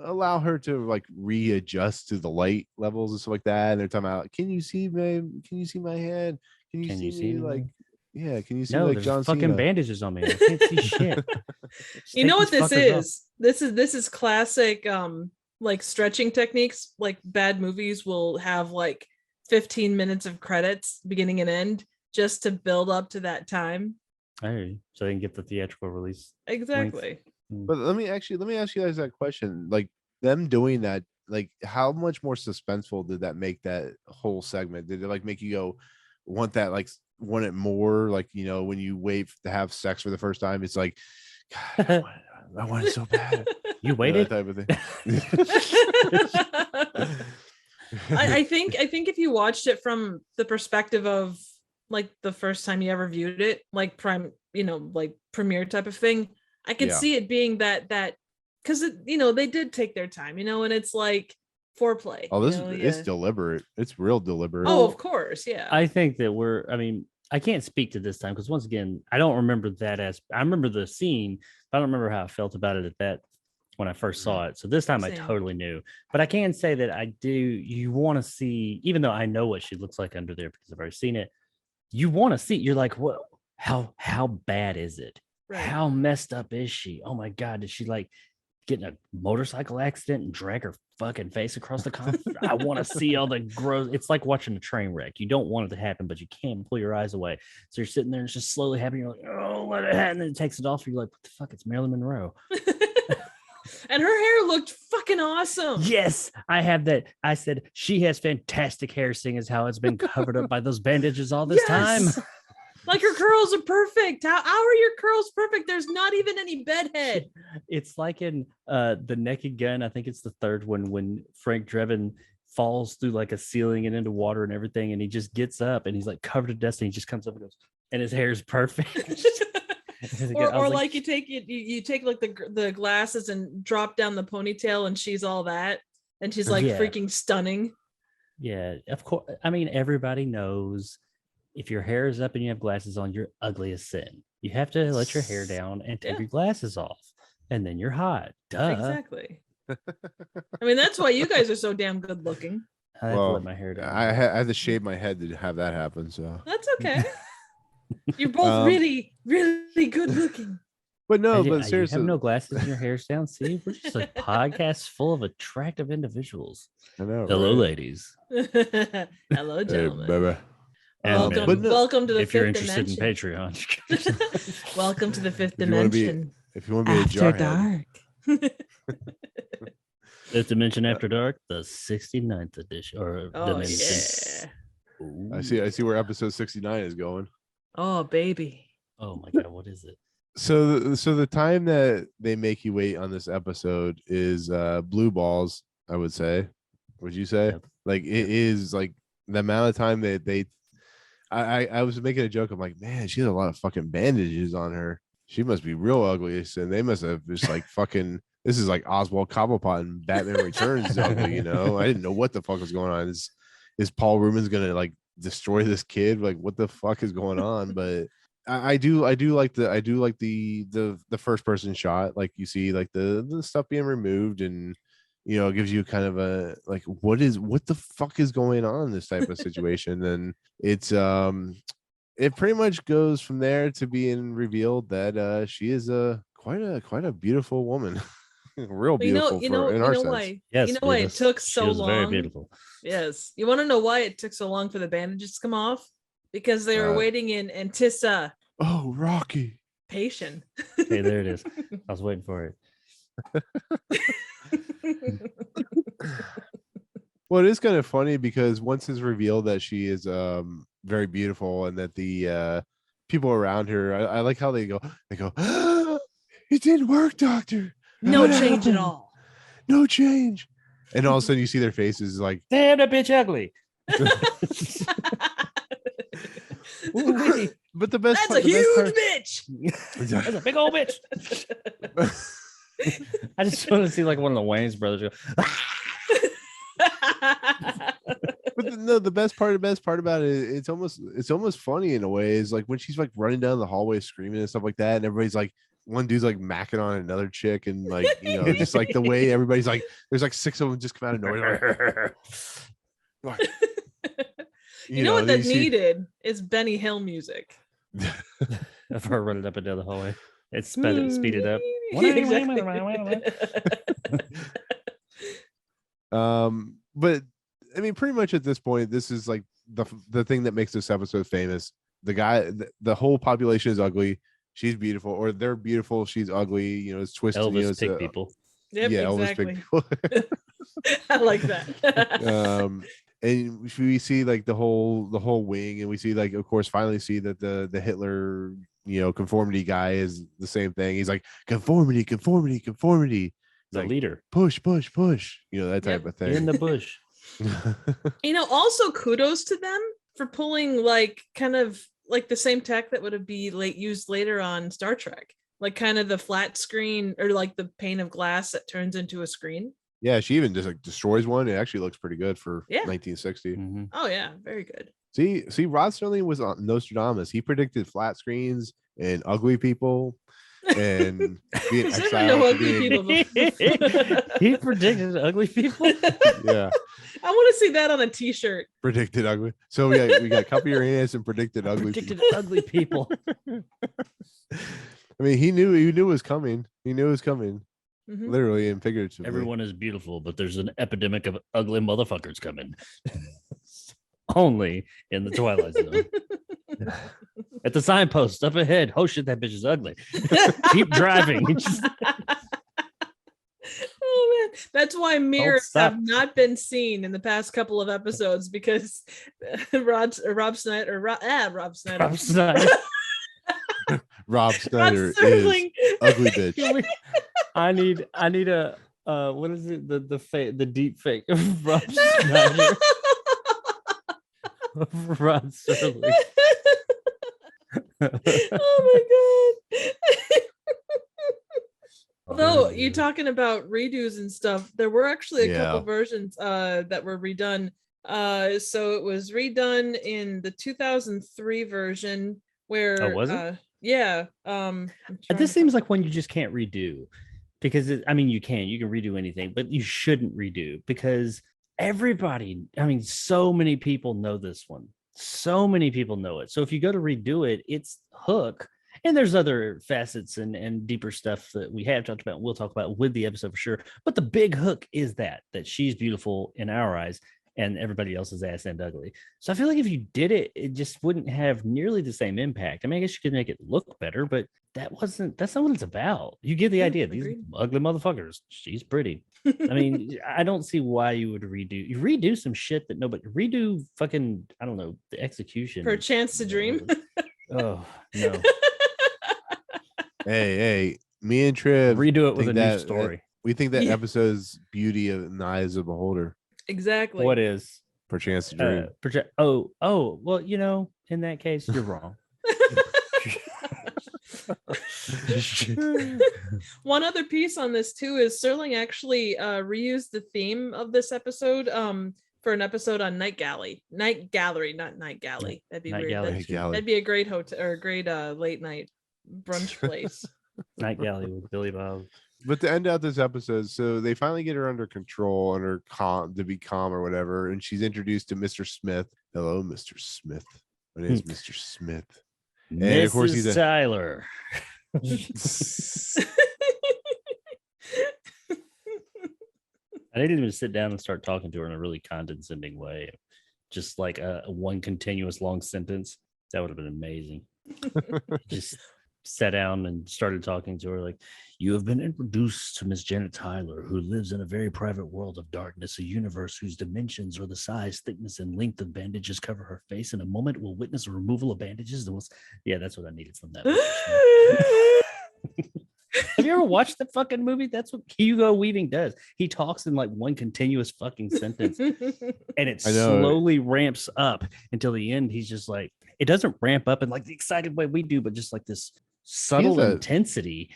allow her to like readjust to the light levels and stuff like that. And they're talking about, can you see my head? Can you see me? Like, yeah, can you see No, like there's John fucking Cena? bandages on me. I can't see shit. Just You know take what these this fuckers off. is? This is classic like stretching techniques. Like bad movies will have like 15 minutes of credits beginning and end just to build up to that time. Hey, so they can get the theatrical release. Exactly. But let me ask you guys that question. Like them doing that, like how much more suspenseful did that make that whole segment? Did it like make you go want it more? Like, you know, when you wait to have sex for the first time, it's like, God, I want it so bad. You waited? That type of thing. I think if you watched it from the perspective of like the first time you ever viewed it, like like premiere type of thing, I could Yeah. see it being that because they did take their time, and it's like foreplay. Oh, this yeah. it's deliberate. It's real deliberate. Oh, of course, yeah. I think that I can't speak to this time because once again, I don't remember that I remember the scene, but I don't remember how I felt about it when I first saw it. So this time Same. I totally knew. But I can say that you want to see, even though I know what she looks like under there because I've already seen it, you want to see, you're like, well, how bad is it? Right. How messed up is she? Oh my God, did she like get in a motorcycle accident and drag her fucking face across the concrete? I want to see all the gross. It's like watching a train wreck. You don't want it to happen, but you can't pull your eyes away. So you're sitting there and it's just slowly happening. You're like, oh, let it happen. And then it takes it off. You're like, what the fuck? It's Marilyn Monroe. And her hair looked fucking awesome. Yes, I have that. I said she has fantastic hair, seeing as how it's been covered up by those bandages all this time. Like her curls are perfect. How are your curls perfect? There's not even any bedhead. It's like in The Naked Gun. I think it's the third one when Frank Drebin falls through like a ceiling and into water and everything, and he just gets up and he's like covered in dust and he just comes up and goes, and his hair is perfect. or like you take like the glasses and drop down the ponytail and she's all that and she's like freaking stunning. Yeah, of course. I mean, everybody knows if your hair is up and you have glasses on, you're ugly as sin. You have to let your hair down and take your glasses off, and then you're hot. Duh. Exactly. I mean, that's why you guys are so damn good looking. I have to let my hair down. I had to shave my head to have that happen. So that's okay. You're both really, really good looking. But no, but seriously, you have no glasses and your hair's down. See, we're just a podcast full of attractive individuals. I know. Hello, right? ladies. Hello, gentlemen. Hey, baby. Welcome to the if you're fifth interested dimension. in Patreon. Welcome to the fifth If you wanna be- dimension. If you want to be After a jarhead, dark. Fifth Dimension After Dark, the 69th edition or Oh dimension. yeah. I see where episode 69 is going. Oh baby. Oh my God, what is it? So the time that they make you wait on this episode is blue balls, I would say. Would you say? Yep. Like it is like the amount of time that they I was making a joke. I'm like, man, she has a lot of fucking bandages on her. She must be real ugly. And they must have just like fucking, this is like Oswald Cobblepot and Batman Returns ugly, you know? I didn't know what the fuck was going on. Is Paul Rubens gonna like destroy this kid. Like, what the fuck is going on? But I do like the first person shot. Like, you see like the stuff being removed, and it gives you kind of a like, what the fuck is going on in this type of situation. And it's it pretty much goes from there to being revealed that she is quite a beautiful woman. Real beautiful in our sense. Why? Yes, you know why it took so long? Very beautiful. Yes. You want to know why it took so long for the bandages to come off? Because they were waiting in anticipation. Oh, Rocky. Patient. Okay, there it is. I was waiting for it. Well, it is kind of funny because once it's revealed that she is very beautiful, and that the people around her, I like how they go, ah, it didn't work, doctor. No What change at happened? all. No change. And all of a sudden you see their faces like, damn, that bitch ugly. but the best That's part, a huge bitch. That's a big old bitch. I just want to see like one of the Wayans brothers go. But the best part about it, it's almost funny in a way, is like when she's like running down the hallway screaming and stuff like that, and everybody's like, one dude's like macking on another chick, and like, just like the way everybody's like, there's like 6 of them just come out of nowhere. Like, you know what that needed is Benny Hill music. Of her running up and down the hallway. It's speeded up. Exactly. But I mean, pretty much at this point, this is like the thing that makes this episode famous. The whole population is ugly. She's beautiful, or they're beautiful. She's ugly. It's twisted. Elvis pig people. Yep, yeah, exactly. Elvis pig people. I like that. And we see like the whole wing, and we see like, of course, finally see that the Hitler conformity guy is the same thing. He's like, conformity. The leader. Push, that type of thing. In the bush. Also kudos to them for pulling like kind of like the same tech that would have been used later on Star Trek, like kind of the flat screen, or like the pane of glass that turns into a screen. Yeah, she even just like destroys one. It actually looks pretty good for 1960. Mm-hmm. Oh yeah, very good. See, Rod Serling was on Nostradamus. He predicted flat screens and ugly people and being exiled. He predicted ugly people. Yeah, I want to see that on a T-shirt. Predicted ugly. So we got cup of your hands and predicted ugly. Ugly people. I mean, he knew it was coming. He knew it was coming. Mm-hmm. Literally and figuratively. Everyone is beautiful, but there's an epidemic of ugly motherfuckers coming. Only in the Twilight Zone. At the signpost up ahead. Oh shit, that bitch is ugly. Keep driving. Oh man, that's why mirrors have not been seen in the past couple of episodes, because Rob Snyder Rob Snyder is ugly bitch. I need a what is it, the deep fake of Rob Snyder. Rod Serling. Oh my god. Although you're talking about redos and stuff, there were actually a couple versions that were redone. So it was redone in the 2003 version where was it? Yeah. This seems like one you just can't redo, because you can redo anything, but you shouldn't redo, because so many people know this one. So many people know it. So if you go to redo it, it's Hook. And there's other facets and deeper stuff that we have talked about, and we'll talk about with the episode for sure. But the big hook is that she's beautiful in our eyes and everybody else's ass and ugly. So I feel like if you did it, it just wouldn't have nearly the same impact. I mean, I guess you could make it look better, but that's not what it's about. You get the idea. These ugly motherfuckers. She's pretty. I mean, I don't see why you would redo some shit that nobody redo fucking, I don't know, the execution. Per Chance to Dream. Oh, no. Hey, me and Triv redo it with a new story. We think that episode's beauty in the eyes of the beholder. Exactly. What is Per Chance to Dream? Well, in that case, you're wrong. One other piece on this too is Serling actually reused the theme of this episode for an episode on Night Gallery, not Night Galley. That'd be Night weird. Galley. Night Galley. That'd be a great hotel or a great late night brunch place. Night Galley with Billy Bob. But to end out this episode, so they finally get her under control, under calm, to be calm or whatever, and she's introduced to Mr. Smith. Hello, Mr. Smith. My name is Mr. Smith. And of course, he's a Tyler. I didn't even sit down and start talking to her in a really condescending way, just like a one continuous long sentence. That would have been amazing. Just sat down and started talking to her like, you have been introduced to Miss Janet Tyler, who lives in a very private world of darkness, a universe whose dimensions or the size, thickness, and length of bandages cover her face. In a moment, will witness a removal of bandages. Yeah, that's what I needed from that. Have you ever watched the fucking movie? That's what Hugo Weaving does. He talks in like one continuous fucking sentence, and it slowly ramps up until the end. He's just like, it doesn't ramp up in like the excited way we do, but just like this subtle intensity.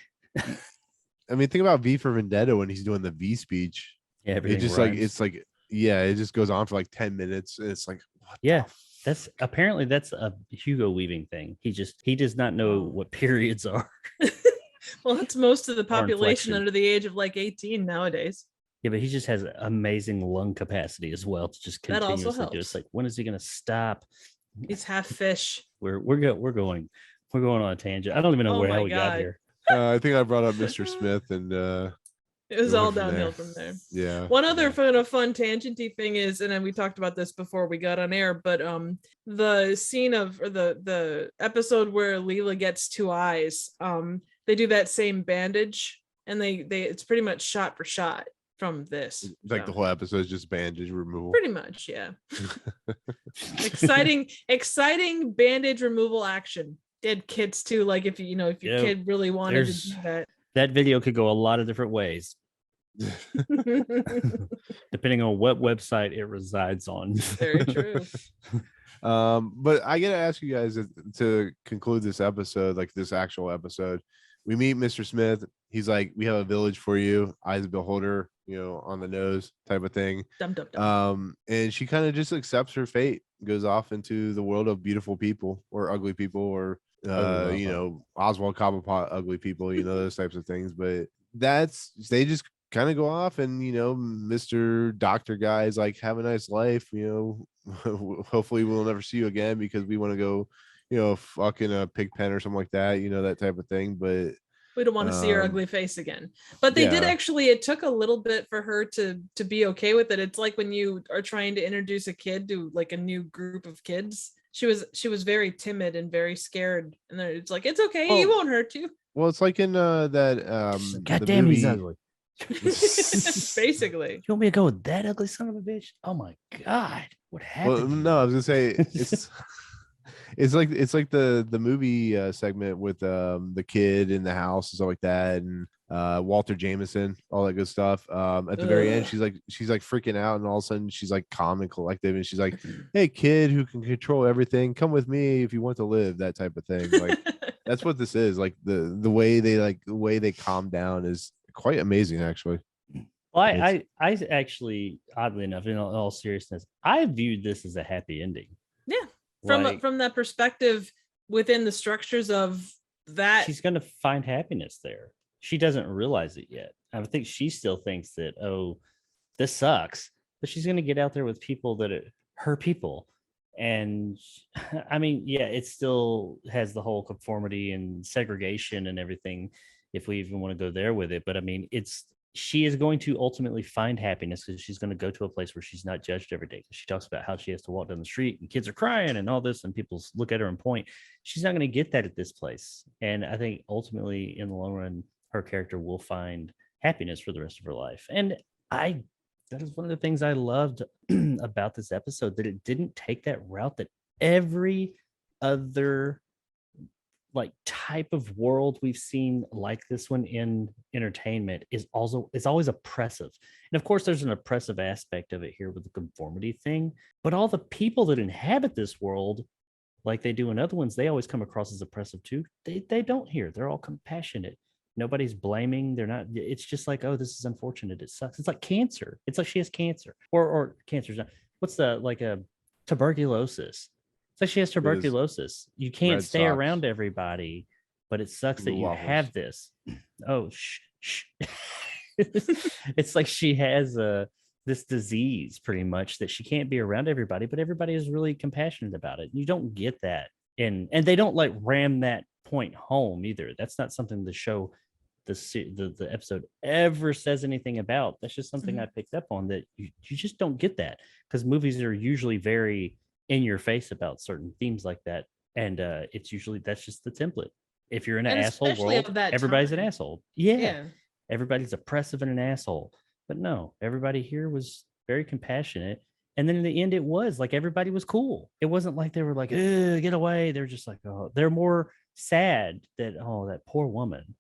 I mean, think about V for Vendetta when he's doing the V speech. Yeah, it just rhymes. like it's like it just goes on for like 10 minutes. And it's like, what that's apparently that's a Hugo Weaving thing. He does not know what periods are. Well, that's most of the population under the age of like 18 nowadays. Yeah, but he just has amazing lung capacity as well to just continuously also do. It's like, when is he going to stop? He's half fish. We're going on a tangent. I don't even know how we got here. I think I brought up Mr. Smith, and it was all downhill from there. Yeah. One other fun tangenty thing is, and then we talked about this before we got on air, but the scene of or the episode where Leela gets two eyes, they do that same bandage, and they it's pretty much shot for shot from this. It's like the whole episode is just bandage removal. Pretty much, yeah. exciting bandage removal action. Dead kids too. Like if your kid really wanted to do that. That video could go a lot of different ways. Depending on what website it resides on. Very true. But I gotta ask you guys to conclude this episode, like this actual episode. We meet Mr. Smith. He's like, we have a village for you, eyes of beholder, on the nose type of thing. Dum, dum, dum. And she kind of just accepts her fate, goes off into the world of beautiful people or ugly people, or Oswald Cobblepot ugly people, those types of things. But they just kind of go off, and Mr. Doctor guy is like, have a nice life, hopefully we'll never see you again because we want to go fucking a pig pen or something like that, that type of thing. But we don't want to see her ugly face again. But they did actually, it took a little bit for her to be okay with it. It's like when you are trying to introduce a kid to like a new group of kids. She was very timid and very scared, and then it's like, it's okay, he won't hurt you. Well, it's like in that God damn, he's ugly. Basically. You want me to go with that ugly son of a bitch? Oh my god, what happened? Well, no, I was gonna say it's like the movie segment with the kid in the house and stuff like that, and Walter Jameson, all that good stuff. At the very end, she's like freaking out, and all of a sudden she's like calm and collective, and she's like, hey kid who can control everything, come with me if you want to live, that type of thing. Like that's what this is. Like the way they calm down is quite amazing, actually. Well, I actually, oddly enough, in all seriousness, I viewed this as a happy ending. Yeah, from that perspective, within the structures of that, she's going to find happiness there. She doesn't realize it yet. I think she still thinks that, oh, this sucks, but she's going to get out there with people that are her people. And I mean, yeah, it still has the whole conformity and segregation and everything, if we even want to go there with it. But I mean, she is going to ultimately find happiness because she's going to go to a place where she's not judged every day. She talks about how she has to walk down the street and kids are crying and all this, and people look at her and point. She's not going to get that at this place. And I think ultimately in the long run, her character will find happiness for the rest of her life. And that is one of the things I loved about this episode, that it didn't take that route that every other like type of world we've seen like this one in entertainment is always oppressive. And of course there's an oppressive aspect of it here with the conformity thing, but all the people that inhabit this world, like they do in other ones, they always come across as oppressive too. They don't here. They're all compassionate. Nobody's blaming. They're not. It's just like, oh, this is unfortunate. It sucks. It's like cancer. It's like she has cancer, or cancer's not. what's the like a tuberculosis. It's like she has tuberculosis. You can't Red stay Sox. around everybody, but it sucks that Blue you waffles. have this. Oh, shh. It's like she has this disease pretty much that she can't be around everybody, but everybody is really compassionate about it. You don't get that. And they don't like ram that point home either. That's not something the show, the episode ever says anything about. That's just something I picked up on, that you just don't get that, because movies are usually very in your face about certain themes like that. And it's usually, that's just the template. If you're in an And asshole especially world, of that everybody's an time. asshole. Yeah. Everybody's oppressive and an asshole. But no, everybody here was very compassionate. And then in the end, it was like everybody was cool. It wasn't like they were like, get away. They're just like, oh, they're more sad that, oh, that poor woman.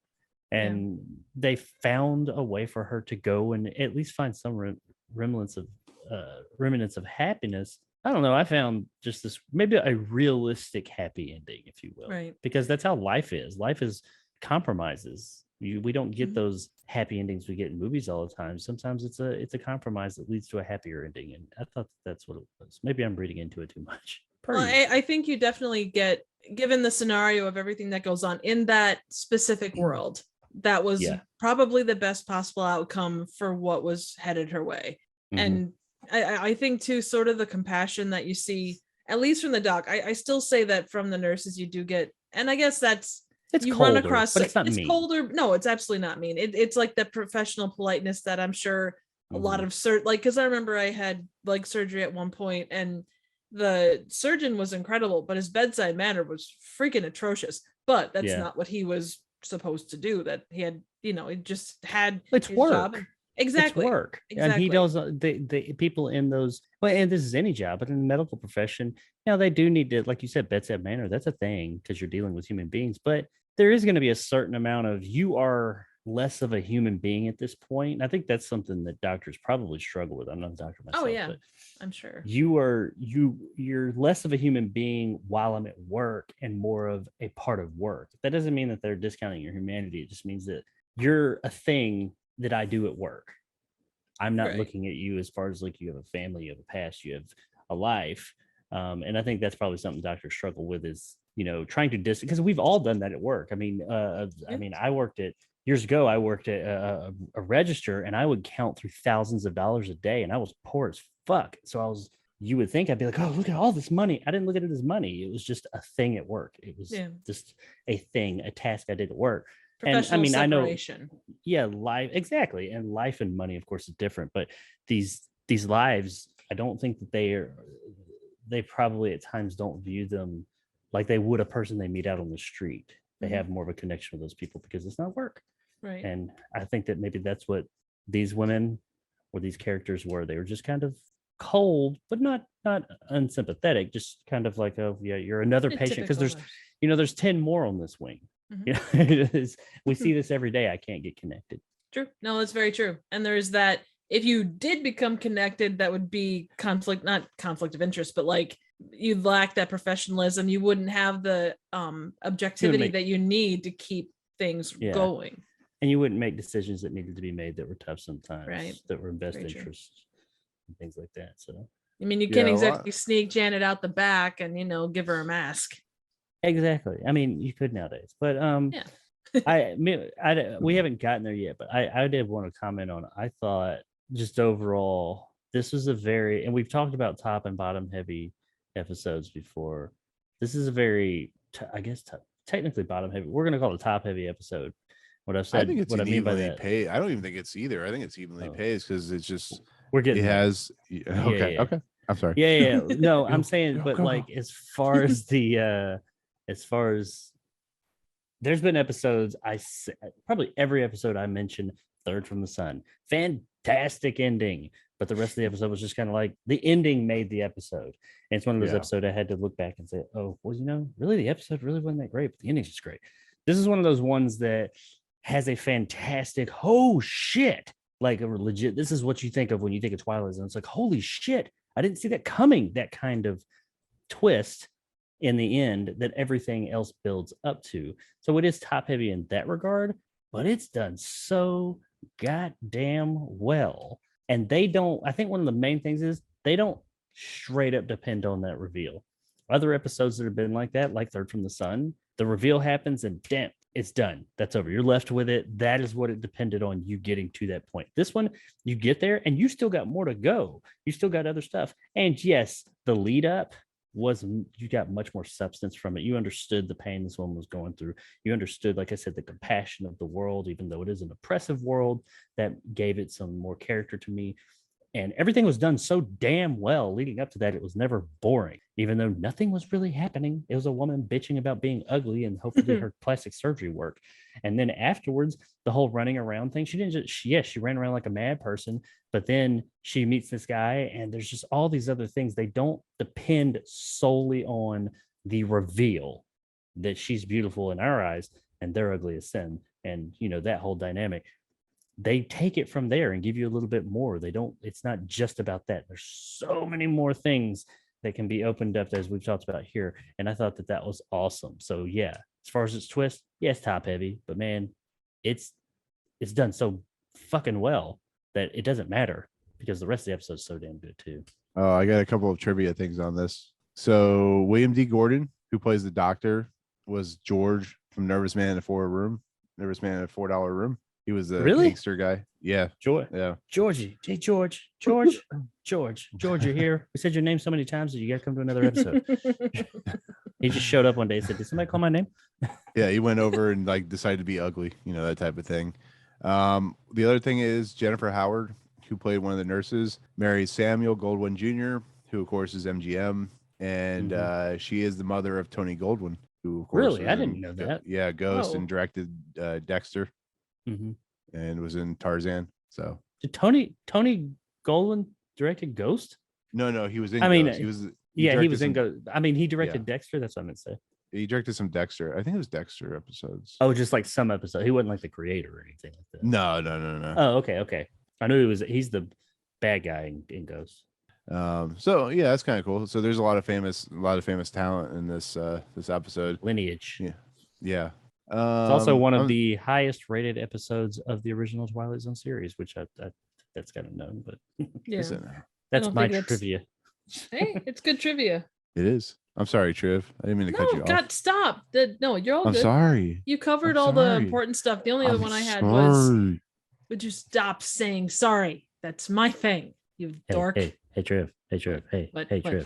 And they found a way for her to go and at least find some remnants of happiness. I don't know. I found just this, maybe a realistic happy ending, if you will, Right. because that's how life is. Life is compromises. We don't get those happy endings we get in movies all the time. Sometimes it's a compromise that leads to a happier ending. And I thought that's what it was. Maybe I'm reading into it too much. Well, I think you definitely get, given the scenario of everything that goes on in that specific world, that was probably the best possible outcome for what was headed her way. And I think too, sort of the compassion that you see, at least from the doc, I still say that from the nurses you do get, and I guess that's, it's you colder, run across, but it's not it's mean. colder. No, it's absolutely not mean. It's like the professional politeness that I'm sure a lot of like, because I remember I had like surgery at one point and the surgeon was incredible, but his bedside manner was freaking atrocious. But that's not what he was supposed to do. That he had, he just had it's his work. job. Exactly. It's work. Exactly. And he does the people in those, well, and this is any job, but in the medical profession, they do need to, like you said, bedside manner. That's a thing because you're dealing with human beings. But there is going to be a certain amount of, you are less of a human being at this point. And I think that's something that doctors probably struggle with. I'm not a doctor myself. Oh yeah, but I'm sure. You're less of a human being while I'm at work and more of a part of work. That doesn't mean that they're discounting your humanity. It just means that you're a thing that I do at work. I'm not looking at you as far as like you have a family, you have a past, you have a life. And I think that's probably something doctors struggle with, is, trying to because we've all done that at work. I mean, I worked at, years ago, I worked at a register, and I would count through thousands of dollars a day, and I was poor as fuck. So you would think I'd be like, oh, look at all this money. I didn't look at it as money. It was just a thing at work. It was just a thing, a task I did at work. And I mean, separation. I know, life, exactly. And life and money, of course, is different, but these lives, I don't think that they probably at times don't view them like they would a person they meet out on the street. They have more of a connection with those people because it's not work. Right. And I think that maybe that's what these women or these characters were. They were just kind of cold, but not unsympathetic, just kind of like, oh yeah, you're another patient, because there's 10 more on this wing. We see this every day. I can't get connected. True. No, that's very true. And there's that, if you did become connected, that would be not conflict of interest, but like you'd lack that professionalism. You wouldn't have the objectivity that you need to keep things going. And you wouldn't make decisions that needed to be made that were tough sometimes, that were in best Very interest and things like that. So I mean, you can't exactly sneak Janet out the back and give her a mask. Exactly. I mean, you could nowadays, but we haven't gotten there yet. But I did want to comment on. I thought just overall, this was and we've talked about top and bottom heavy episodes before. This is a very, technically bottom heavy. We're gonna call it a top heavy episode. What I've said. I think it's what I mean by that. Paid. I don't even think it's either. I think it's evenly paced because it's just we're getting. It has. Okay. Okay. I'm sorry. Yeah. No, I'm saying, but like as far as the. As far as there's been episodes, probably every episode I mentioned Third from the Sun, fantastic ending, but the rest of the episode was just kind of like the ending made the episode. And it's one of those episodes I had to look back and say, oh, well, really the episode really wasn't that great, but the ending's just great. This is one of those ones that has a fantastic, oh shit, like a legit, this is what you think of when you think of Twilight Zone. It's like, holy shit, I didn't see that coming, that kind of twist in the end that everything else builds up to. So it is top heavy in that regard, but it's done so goddamn well. And I think one of the main things is they don't straight up depend on that reveal. Other episodes that have been like that, like Third from the Sun, the reveal happens and damn, it's done. That's over. You're left with it. That is what it depended on, you getting to that point. This one, you get there and you still got more to go. You still got other stuff. And yes, the lead up was, you got much more substance from it. You understood the pain this woman was going through. You understood, like I said, the compassion of the world, even though it is an oppressive world, that gave it some more character to me. And everything was done so damn well leading up to that. It was never boring, even though nothing was really happening. It was a woman bitching about being ugly and hopefully her plastic surgery work. And then afterwards, the whole running around thing, she didn't just, she ran around like a mad person, but then she meets this guy and there's just all these other things. They don't depend solely on the reveal that she's beautiful in our eyes and they're ugly as sin. And, you know, that whole dynamic. They take it from there and give you a little bit more. They don't, it's not just about that. There's so many more things that can be opened up as we've talked about here. And I thought that was awesome. So yeah, as far as its twist, yes, top heavy, but man, it's done so fucking well that it doesn't matter because the rest of the episode is so damn good too. Oh, I got a couple of trivia things on this. So William D. Gordon, who plays the doctor, was George from Nervous Man in a Nervous Man in a $4 room. He was the gangster guy. Yeah. Georgie. Hey, George, you're here. We said your name so many times that you got to come to another episode. He just showed up one day and said, did somebody call my name? Yeah, he went over and like decided to be ugly, you know, that type of thing. The other thing is Jennifer Howard, who played one of the nurses, marries Samuel Goldwyn Jr., who of course is MGM. And she is the mother of Tony Goldwyn, who of course really, I didn't know that. Yeah, Ghost and directed Dexter. And was in Tarzan. So did Tony Golan directed Ghost? No, he was in. Ghost. He was in Ghost. I mean, he directed Dexter. That's what I meant to say. He directed some Dexter. I think it was Dexter episodes. Oh, just like some episode. He wasn't like the creator or anything like that. No. Oh, okay. I knew he's the bad guy in Ghost. So yeah, that's kind of cool. So there's a lot of famous talent in this episode. Lineage. Yeah. It's also one of the highest rated episodes of the original Twilight Zone series, which that's kind of known, but yeah, that's my trivia. Hey, it's good trivia. It is. I'm sorry, Triv. I didn't mean to cut you off. God, stop. No, you're all I'm good. Sorry. You covered all the important stuff. The only other one I had was, would you stop saying sorry? That's my thing, you dork. Hey, Triv. Hey, Triv. Hey, Triv.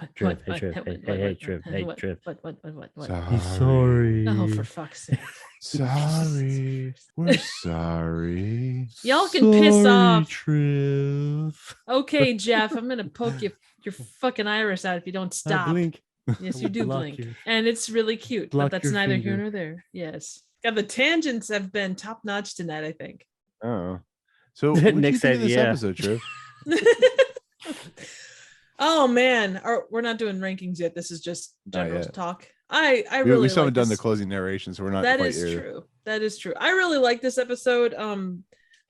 What? He's sorry. Oh, for fuck's sake. Sorry. We're sorry. Y'all can piss off. Triv. Okay, Jeff, I'm gonna poke your fucking iris out if you don't stop. Blink. Yes, you do blink. And it's really cute, but that's neither here nor there. Yes. God, the tangents have been top notch tonight, I think. Oh. So what Nick said, this episode, Triv? Oh man, we're not doing rankings yet. This is just general talk. I really we still haven't done the closing narration, so we're not. That is true. That is true. I really like this episode.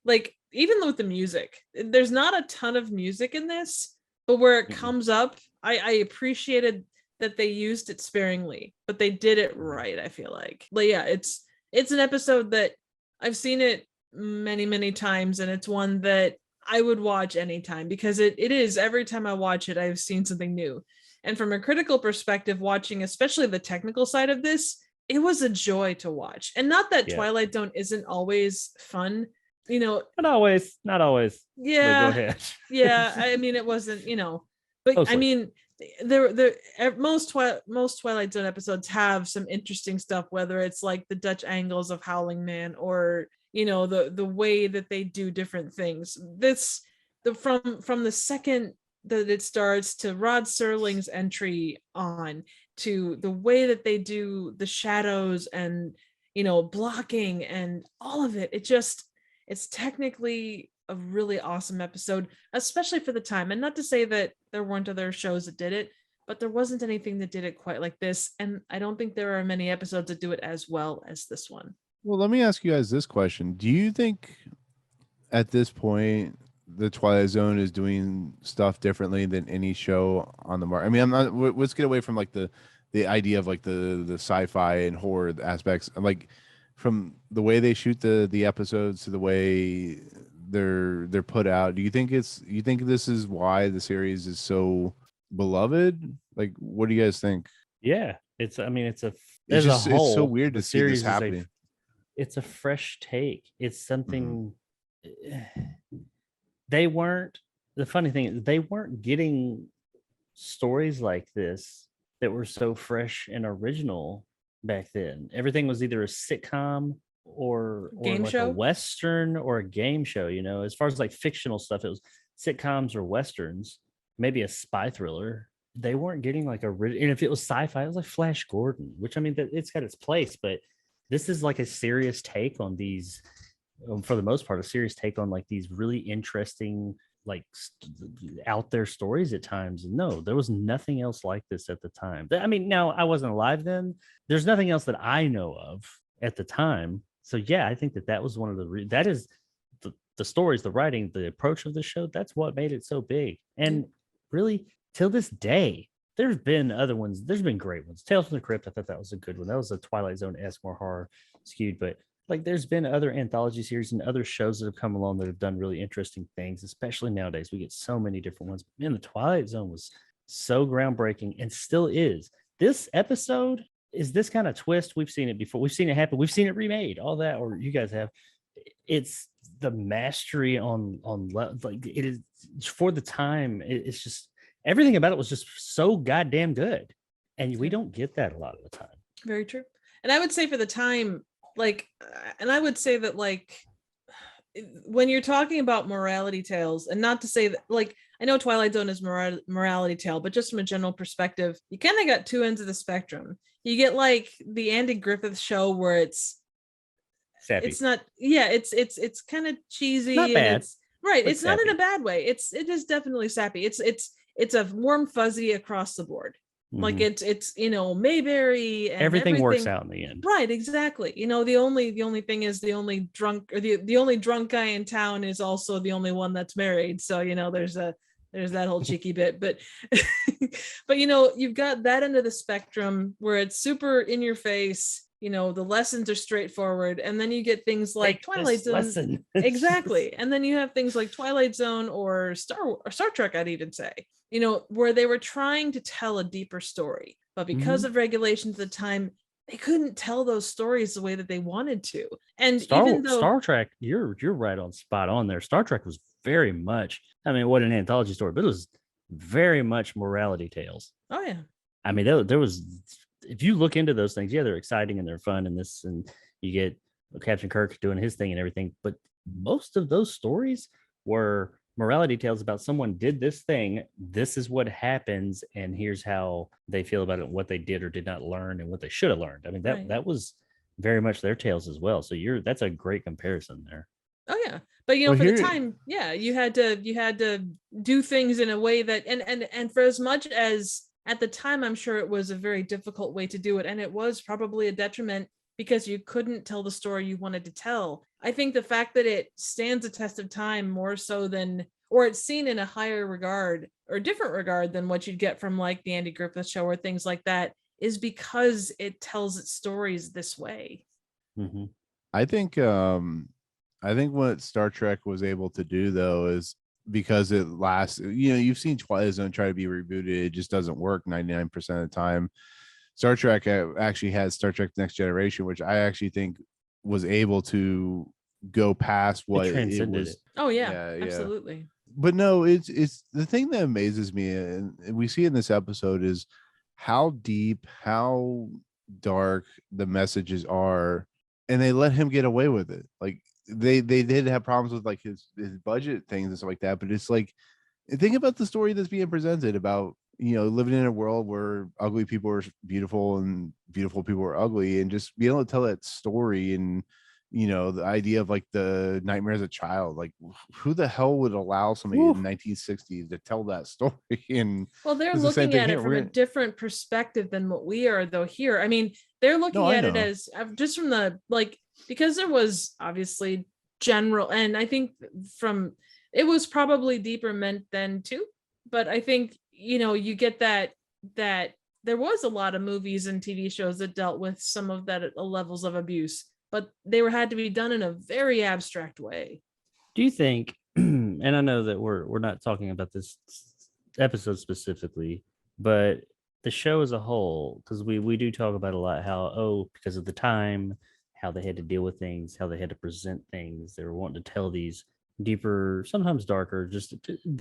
Like even with the music, there's not a ton of music in this, but where it comes up, I appreciated that they used it sparingly, but they did it right. I feel like yeah, it's an episode that I've seen it many times, and it's one that I would watch anytime because it is every time I watch it, I've seen something new. And from a critical perspective, watching especially the technical side of this, it was a joy to watch. And not that Twilight Zone isn't always fun, you know. Not always. Yeah. Go ahead. Yeah. I mean, it wasn't, you know, but mostly. I mean, most Twilight Zone episodes have some interesting stuff, whether it's like the Dutch angles of Howling Man or, you know, the way that they do different things. From the second that it starts to Rod Serling's entry on to the way that they do the shadows and, you know, blocking and all of it, it's technically a really awesome episode, especially for the time. And not to say that there weren't other shows that did it, but there wasn't anything that did it quite like this. And I don't think there are many episodes that do it as well as this one. Well, let me ask you guys this question. Do you think at this point the Twilight Zone is doing stuff differently than any show on the market? I mean, let's get away from like the idea of like the sci-fi and horror aspects. Like from the way they shoot the episodes to the way they're put out. Do you think this is why the series is so beloved? Like, what do you guys think? Yeah, it's. I mean, it's It's as a just it's so whole, weird the to see this series is happening. it's a fresh take. It's something they weren't. The funny thing is they weren't getting stories like this that were so fresh and original back then. Everything was either a sitcom or Game like a show? western or a game show. You know, as far as like fictional stuff, it was sitcoms or westerns, maybe a spy thriller. They weren't getting like and if it was sci-fi, it was like Flash Gordon, which I mean, it's got its place, but this is like a serious take on these. For the most part, a serious take on like these really interesting, like out there stories at times. No, there was nothing else like this at the time. I mean, now I wasn't alive then. There's nothing else that I know of at the time. So yeah, I think that was one of that is the stories, the writing, the approach of the show. That's what made it so big. And really, till this day, there's been other ones. There's been great ones. Tales from the Crypt, I thought that was a good one. That was a Twilight Zone-esque, more horror skewed, but like there's been other anthology series and other shows that have come along that have done really interesting things, especially nowadays. We get so many different ones. Man, the Twilight Zone was so groundbreaking and still is. This episode is this kind of twist. We've seen it before. We've seen it happen. We've seen it remade, all that, or you guys have. It's the mastery on like it is for the time. It's just everything about it was just so goddamn good. And we don't get that a lot of the time. Very true. And I would say for the time, like, and I would say that, like, when you're talking about morality tales, and not to say that, like, I know Twilight Zone is morality tale, but just from a general perspective, you kind of got two ends of the spectrum. You get like the Andy Griffith show where it's sappy. It's not, yeah, it's kind of cheesy. Not bad, and it's right. but It's not in sappy. a bad way. It is definitely sappy. It's a warm fuzzy across the board. Like it's Mayberry and everything works out in the end. Right, exactly. The only thing is the only drunk, or the only drunk guy in town is also the only one that's married. So there's that whole cheeky bit, but but you've got that end of the spectrum where it's super in your face. The lessons are straightforward, and then you get things like Twilight Zone. Exactly. And then you have things like Twilight Zone or Star Trek, I'd even say, where they were trying to tell a deeper story, but because of regulations at the time, they couldn't tell those stories the way that they wanted to. And even though Star Trek, you're right on spot on there. Star Trek was very much, I mean, what an anthology story, but it was very much morality tales. Oh yeah. I mean, there was, if you look into those things, yeah, they're exciting and they're fun, and you get Captain Kirk doing his thing and everything, but most of those stories were morality tales about someone did this thing, this is what happens, and here's how they feel about it, what they did or did not learn, and what they should have learned. I mean, that was very much their tales as well. So that's a great comparison there. Oh yeah. But for the time, yeah, you had to do things in a way that and for as much as at the time, I'm sure it was a very difficult way to do it, and it was probably a detriment because you couldn't tell the story you wanted to tell. I think the fact that it stands a test of time more so than, or it's seen in a higher regard or different regard than what you'd get from like the Andy Griffith show or things like that, is because it tells its stories this way. Mm-hmm. I think what Star Trek was able to do though is because it lasts, you've seen Twilight Zone try to be rebooted, it just doesn't work 99% of the time. Star Trek actually has Star Trek Next Generation, which I actually think was able to go past what it was. Oh yeah, absolutely. But no, it's the thing that amazes me, and we see in this episode, is how deep, how dark the messages are, and they let him get away with it. Like they did have problems with like his budget things and stuff like that, but it's like, think about the story that's being presented about living in a world where ugly people are beautiful and beautiful people are ugly, and just being able to tell that story, and the idea of like the nightmare as a child, like who the hell would allow somebody in 1960s to tell that story? And well, they're looking at it from a different perspective than what we are though here. I mean, they're looking at it as just from the, like, because there was obviously general, and I think it was probably deeper meant then too, but I think you get that there was a lot of movies and TV shows that dealt with some of that levels of abuse, but they had to be done in a very abstract way. Do you think, and I know that we're not talking about this episode specifically, but the show as a whole, because we do talk about a lot how, because of the time, how they had to deal with things, how they had to present things, they were wanting to tell these deeper, sometimes darker, just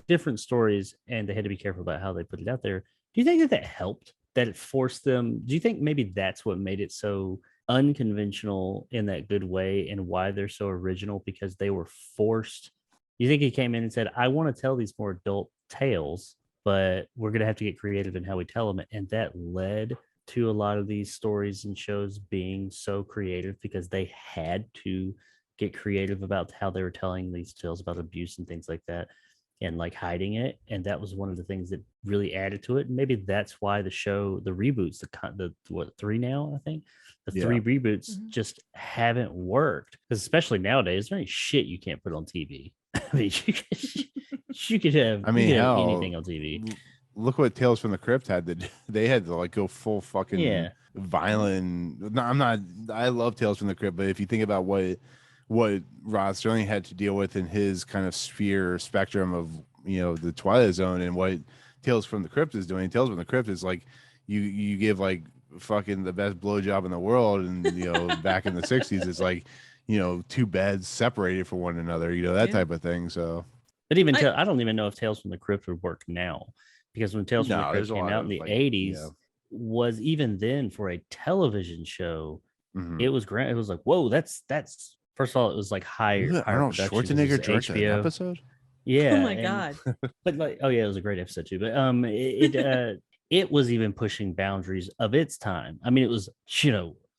different stories, and they had to be careful about how they put it out there. Do you think that helped? That it forced them? Do you think maybe that's what made it so unconventional in that good way, and why they're so original? Because they were forced. You think he came in and said, I want to tell these more adult tales, but we're going to have to get creative in how we tell them. And that led to a lot of these stories and shows being so creative because they had to get creative about how they were telling these tales about abuse and things like that, and like hiding it. And that was one of the things that really added to it. And maybe that's why the show, the reboots, the what, 3 now, I think the 3 reboots just haven't worked, because especially nowadays, there ain't shit you can't put on TV. I mean, you could have, have anything on TV. Look what Tales from the Crypt had to do. They had to like go full fucking violent. No, I love Tales from the Crypt, but if you think about what Rod Serling had to deal with in his kind of spectrum of, the Twilight Zone, and what Tales from the Crypt is doing. Tales from the Crypt is like you give like fucking the best blowjob in the world, and back in the 60s, it's like 2 beds separated from one another, that type of thing. So, but even I don't even know if Tales from the Crypt would work now, because when Tales from the Crypt came out in the 80s, was even then for a television show, it was great. It was like, whoa, that's first of all, it was like higher. Arnold Schwarzenegger directed an episode. Yeah. Oh my god. But like, oh yeah, it was a great episode too. But it was even pushing boundaries of its time. I mean, it was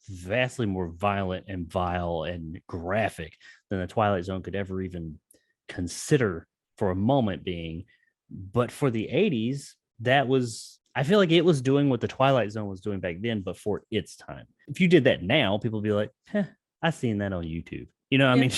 vastly more violent and vile and graphic than the Twilight Zone could ever even consider for a moment being. But for the 80s, I feel like it was doing what the Twilight Zone was doing back then, but for its time. If you did that now, people would be like, I've seen that on YouTube. I mean,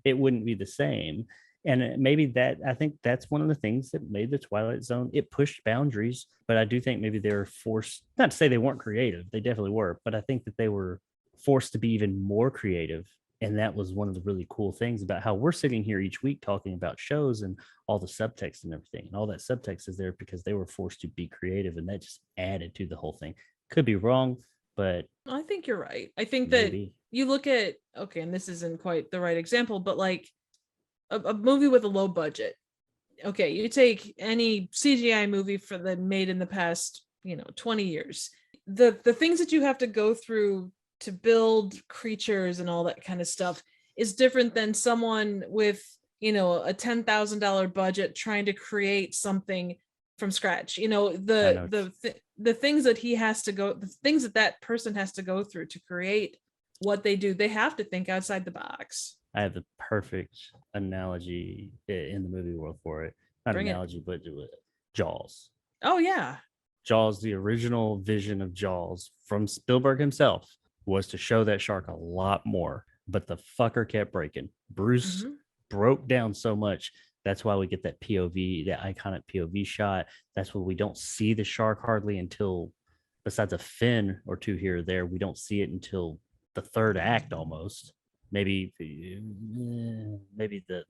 it wouldn't be the same. And maybe I think that's one of the things that made the Twilight Zone, it pushed boundaries, but I do think maybe they were forced, not to say they weren't creative, they definitely were, but I think that they were forced to be even more creative. And that was one of the really cool things about how we're sitting here each week talking about shows and all the subtext and everything. And all that subtext is there because they were forced to be creative, and that just added to the whole thing. Could be wrong, but I think you're right. I think maybe. That you look at, and this isn't quite the right example, but like a movie with a low budget. Okay, you take any CGI movie made in the past, 20 years. The things that you have to go through to build creatures and all that kind of stuff is different than someone with, a $10,000 budget trying to create something from scratch. The things that he has to go, the things that person has to go through to create what they do, they have to think outside the box. I have the perfect analogy in the movie world for it. Not Bring analogy, it. but Jaws. Oh yeah. Jaws, the original vision of Jaws from Spielberg himself was to show that shark a lot more, but the fucker kept breaking. Bruce broke down so much. That's why we get that POV, that iconic POV shot. That's why we don't see the shark hardly until, besides a fin or two here or there, we don't see it until the 3rd act almost. Maybe the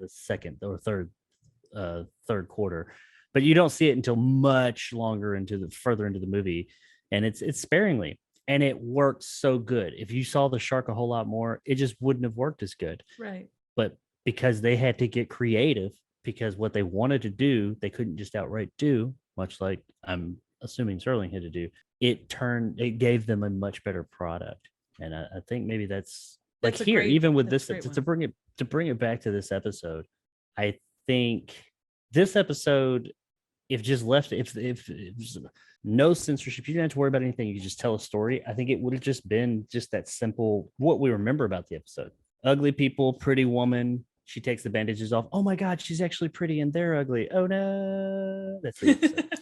second or third quarter, but you don't see it until much longer further into the movie, and it's sparingly, and it works so good. If you saw the shark a whole lot more, it just wouldn't have worked as good. Right. But because they had to get creative, because what they wanted to do, they couldn't just outright do, much like I'm assuming Serling had to do. It gave them a much better product, and I think maybe that's like here, even with this, to bring it back to this episode, I think this episode, if just left, if no censorship, you didn't have to worry about anything, you could just tell a story, I think it would have just been just that simple, what we remember about the episode. Ugly people, pretty woman, she takes the bandages off. Oh my God, she's actually pretty and they're ugly. Oh no. That's the episode.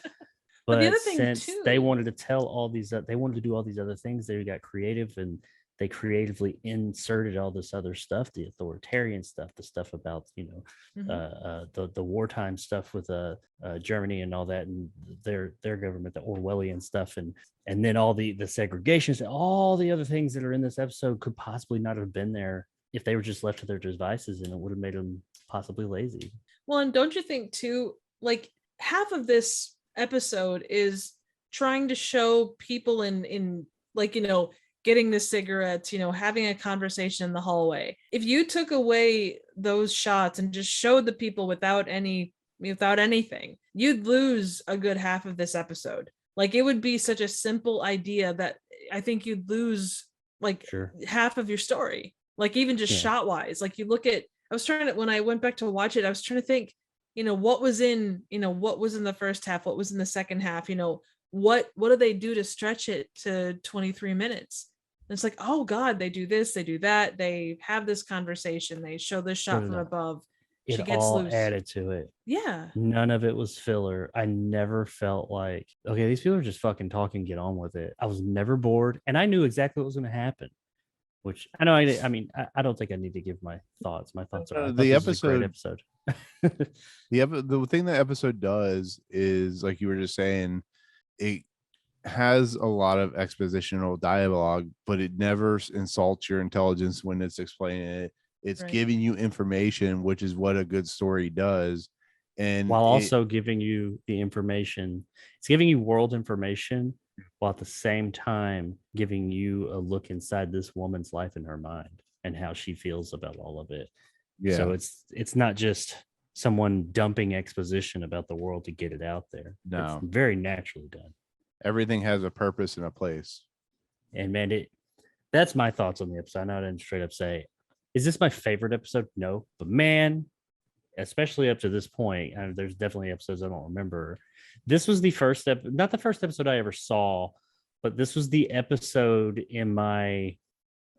But the other thing since too, they wanted to tell all these, they wanted to do all these other things, they got creative, and they creatively inserted all this other stuff, the authoritarian stuff, the stuff about, the wartime stuff with Germany and all that, and their government, the Orwellian stuff, and then all the segregations and all the other things that are in this episode could possibly not have been there if they were just left to their devices, and it would have made them possibly lazy. Well, and don't you think too, like half of this episode is trying to show people in like, getting the cigarettes, having a conversation in the hallway. If you took away those shots and just showed the people without anything, you'd lose a good half of this episode. Like, it would be such a simple idea that I think you'd lose like half of your story. Like, even just shot wise, like, you look at, when I went back to watch it, I was trying to think, what was in the first half, what was in the second half, what do they do to stretch it to 23 minutes? And it's like, oh God, they do this, they do that, they have this conversation, they show this shot from above. It all added to it. Yeah. None of it was filler. I never felt like, okay, these people are just fucking talking, get on with it. I was never bored, and I knew exactly what was going to happen. Which I know, I don't think I need to give my thoughts. My thoughts are the episode. The thing that episode does is, like you were just saying, it has a lot of expositional dialogue, but it never insults your intelligence when it's explaining it. It's giving you information, which is what a good story does. And while also giving you the information, it's giving you world information, while at the same time giving you a look inside this woman's life in her mind and how she feels about all of it. Yeah. So it's not just someone dumping exposition about the world to get it out there. No, it's very naturally done. Everything has a purpose and a place. And man, that's my thoughts on the episode. I know I didn't straight up say, is this my favorite episode? No, but man, especially up to this point, there's definitely episodes I don't remember. This was the first not the first episode I ever saw, but this was the episode in my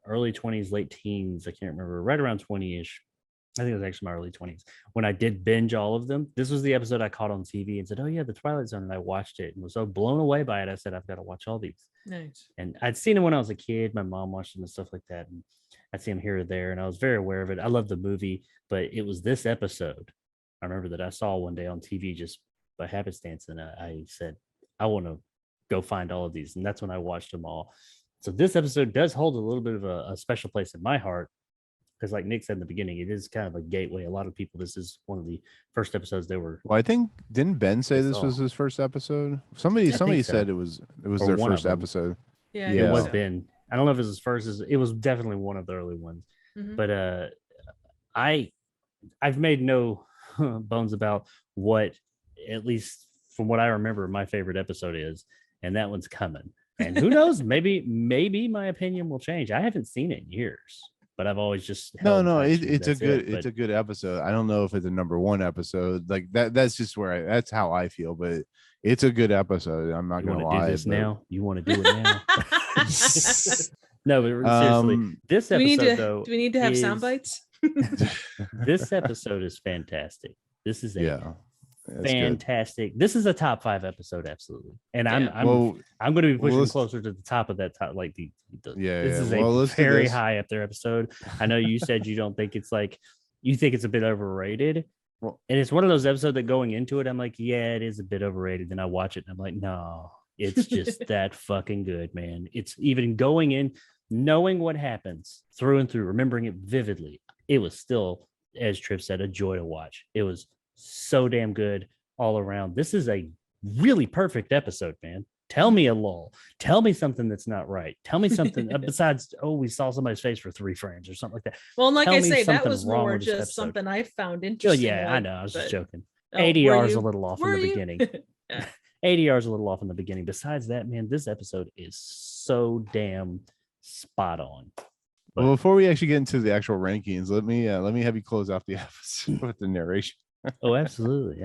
early 20s, late teens. I can't remember, right around 20-ish. I think it was actually my early 20s when I did binge all of them. This was the episode I caught on TV and said, oh yeah, the Twilight Zone. And I watched it and was so blown away by it. I said, I've got to watch all these. Nice. And I'd seen it when I was a kid. My mom watched them and stuff like that. And I'd see them here or there. And I was very aware of it. I love the movie, but it was this episode I remember that I saw one day on TV just by happenstance. And I said, I want to go find all of these. And that's when I watched them all. So this episode does hold a little bit of a special place in my heart. Because like Nick said in the beginning, it is kind of a gateway. A lot of people, this is one of the first episodes they were. Well, I think, didn't Ben say this was his first episode? Somebody said it was their first episode. Yeah, it was Ben. I don't know if it was his first. It was definitely one of the early ones. Mm-hmm. But I've made no bones about what, at least from what I remember, my favorite episode is, and that one's coming. And who knows? maybe my opinion will change. I haven't seen it in years. But I've always just it's a good episode. I don't know if it's a number one episode like that. That's just that's how I feel. But it's a good episode. I'm not gonna lie. Do this now? You want to do it now? No, but seriously, this episode do we need to have sound bites? This episode is fantastic. This is fantastic. Good. This is a top 5 episode, absolutely. And I'm going to be pushing closer to the top of that top. Like this is a very high up there episode. I know you said you don't think it's like, you think it's a bit overrated. Well, and it's one of those episodes that going into it, I'm like, yeah, it is a bit overrated. Then I watch it and I'm like, no, it's just that fucking good, man. It's even going in, knowing what happens through and through, remembering it vividly. It was still, as Tripp said, a joy to watch. It was so damn good all around. This is a really perfect episode, man. Tell me a lull. Tell me something that's not right. Tell me something besides, we saw somebody's face for 3 frames or something like that. Well, and like I say, that was more just something I found interesting. Oh, yeah, I know. I was just joking. ADR is a little off in the beginning. ADR is a little off in the beginning. Besides that, man, this episode is so damn spot on. But, well, before we actually get into the actual rankings, let me have you close off the episode with the narration. Oh, absolutely.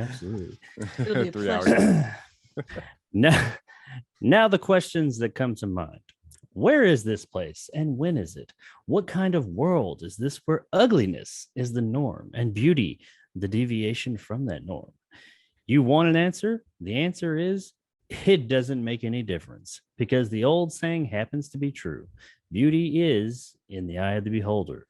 It'll be 3 hours. Now the questions that come to mind. Where is this place and when is it? What kind of world is this where ugliness is the norm and beauty the deviation from that norm? You want an answer? The answer is it doesn't make any difference, because the old saying happens to be true. Beauty is in the eye of the beholder.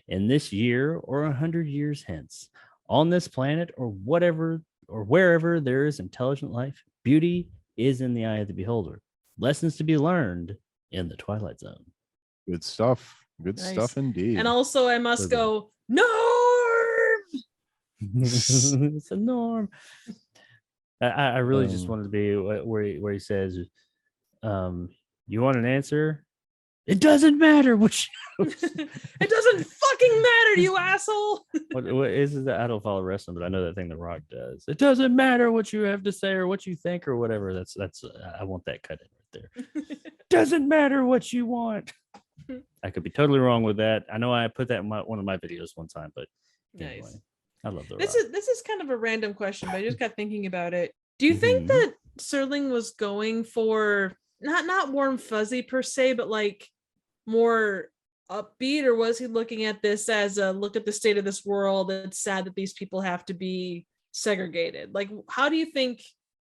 In this year or 100 years hence, on this planet or whatever or wherever there is intelligent life, beauty is in the eye of the beholder. Lessons to be learned in the Twilight Zone. Good stuff. Good stuff indeed. And also I must go, Norm! It's a norm. I really just wanted to be where he says, you want an answer? It doesn't matter what It doesn't fucking matter, you asshole. what is it? I don't follow wrestling, but I know that thing The Rock does. It doesn't matter what you have to say or what you think or whatever. That's I want that cut in right there. Doesn't matter what you want. I could be totally wrong with that. I know I put that in one of my videos one time, but anyway, Nice. I love The Rock. This is kind of a random question, but I just got thinking about it. Do you think that Serling was going for not warm fuzzy per se, but like more upbeat, or was he looking at this as a look at the state of this world? It's sad that these people have to be segregated. Like, how do you think?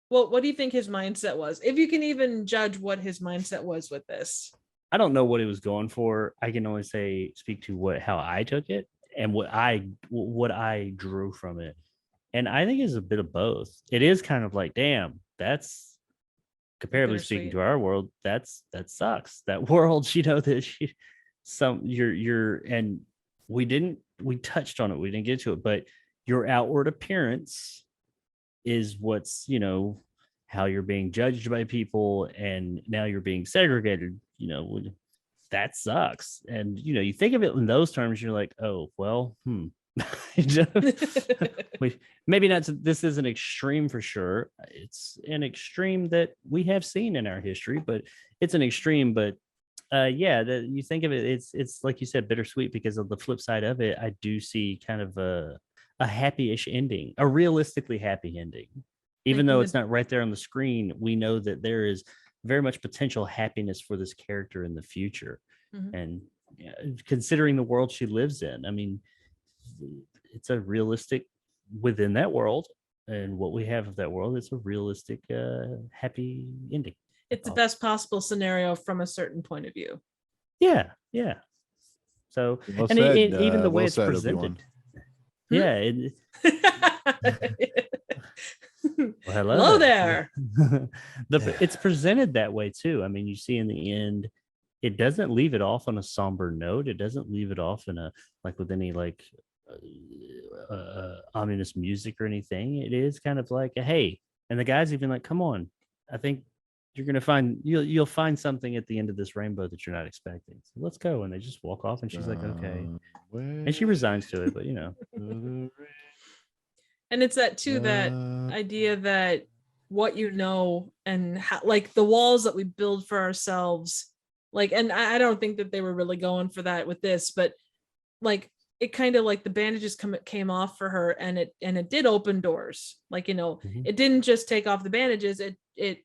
What do you think his mindset was? If you can even judge what his mindset was with this. I don't know what he was going for. I can only speak to how I took it and what I drew from it. And I think it's a bit of both. It is kind of like, damn, that's comparably speaking to our world. That sucks. That world, that you're and we touched on it. We didn't get to it, but your outward appearance is what's, how you're being judged by people, and now you're being segregated, that sucks. And you think of it in those terms, you're like, oh well, maybe not. This is an extreme for sure. It's an extreme that we have seen in our history, but it's an extreme. But you think of it, it's like you said, bittersweet, because of the flip side of it. I do see kind of a happy-ish ending, a realistically happy ending. Even though it's not right there on the screen, we know that there is very much potential happiness for this character in the future. And considering the world she lives in, I mean, it's a realistic within that world, and what we have of that world, it's a realistic, happy ending. It's the best possible scenario from a certain point of view. Yeah. So, well said, even the way it's presented. Yeah. Well, hello there. It's presented that way too. I mean, you see in the end, it doesn't leave it off on a somber note. It doesn't leave it off in with any ominous music or anything. It is kind of like hey, and the guy's even like, come on, I think you're gonna find you'll find something at the end of this rainbow that you're not expecting. So let's go. And they just walk off, and she's like, okay, and she resigns to it. But and it's that too, that idea that what and how, like the walls that we build for ourselves, and I don't think that they were really going for that with this, but it kind of the bandages came off for her, and it did open doors. It didn't just take off the bandages. It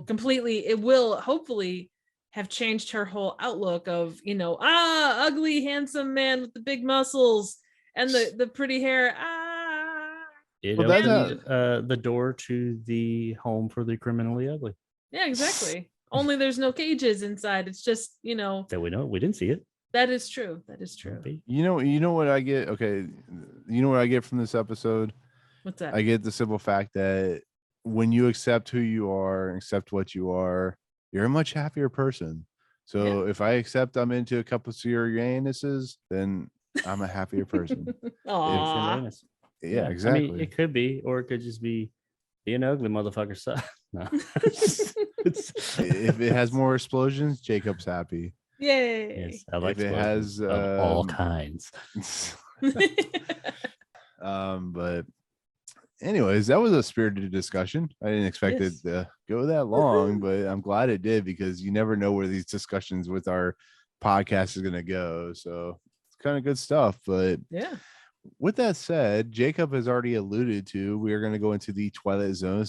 completely, it will hopefully have changed her whole outlook of, ugly, handsome man with the big muscles and the pretty hair. It opened the door to the home for the criminally ugly. Yeah, exactly. Only there's no cages inside. It's just, that we know. We didn't see it. That is true. That is true. You know what I get? Okay. You know what I get from this episode? What's that? I get the simple fact that when you accept who you are and accept what you are, you're a much happier person. So if I accept I'm into a couple of Syrianuses, then I'm a happier person. Aww. Yeah, exactly. I mean, it could be, or it could just be an ugly motherfucker. So, no. If it has more explosions, Jacob's happy. Yay! Yes, I like if it has of all kinds. But anyways, that was a spirited discussion. I didn't expect it to go that long, but I'm glad it did, because you never know where these discussions with our podcast is going to go. So it's kind of good stuff. But with that said, Jacob has already alluded to, we are going to go into the Twilight Zone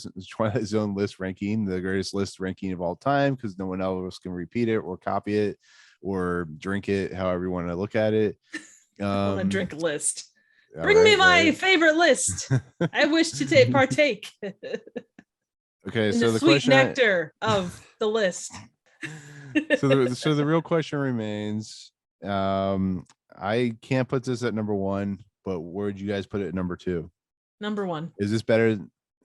list ranking, the greatest list ranking of all time, because no one else can repeat it or copy it or drink it, however you want to look at it. I want to drink a list. Bring me my favorite list. I wish to partake. Okay, in so the the sweet question nectar of the list. so the real question remains. I can't put this at number 1, but where'd you guys put it at number 2? Number 1. Is this better?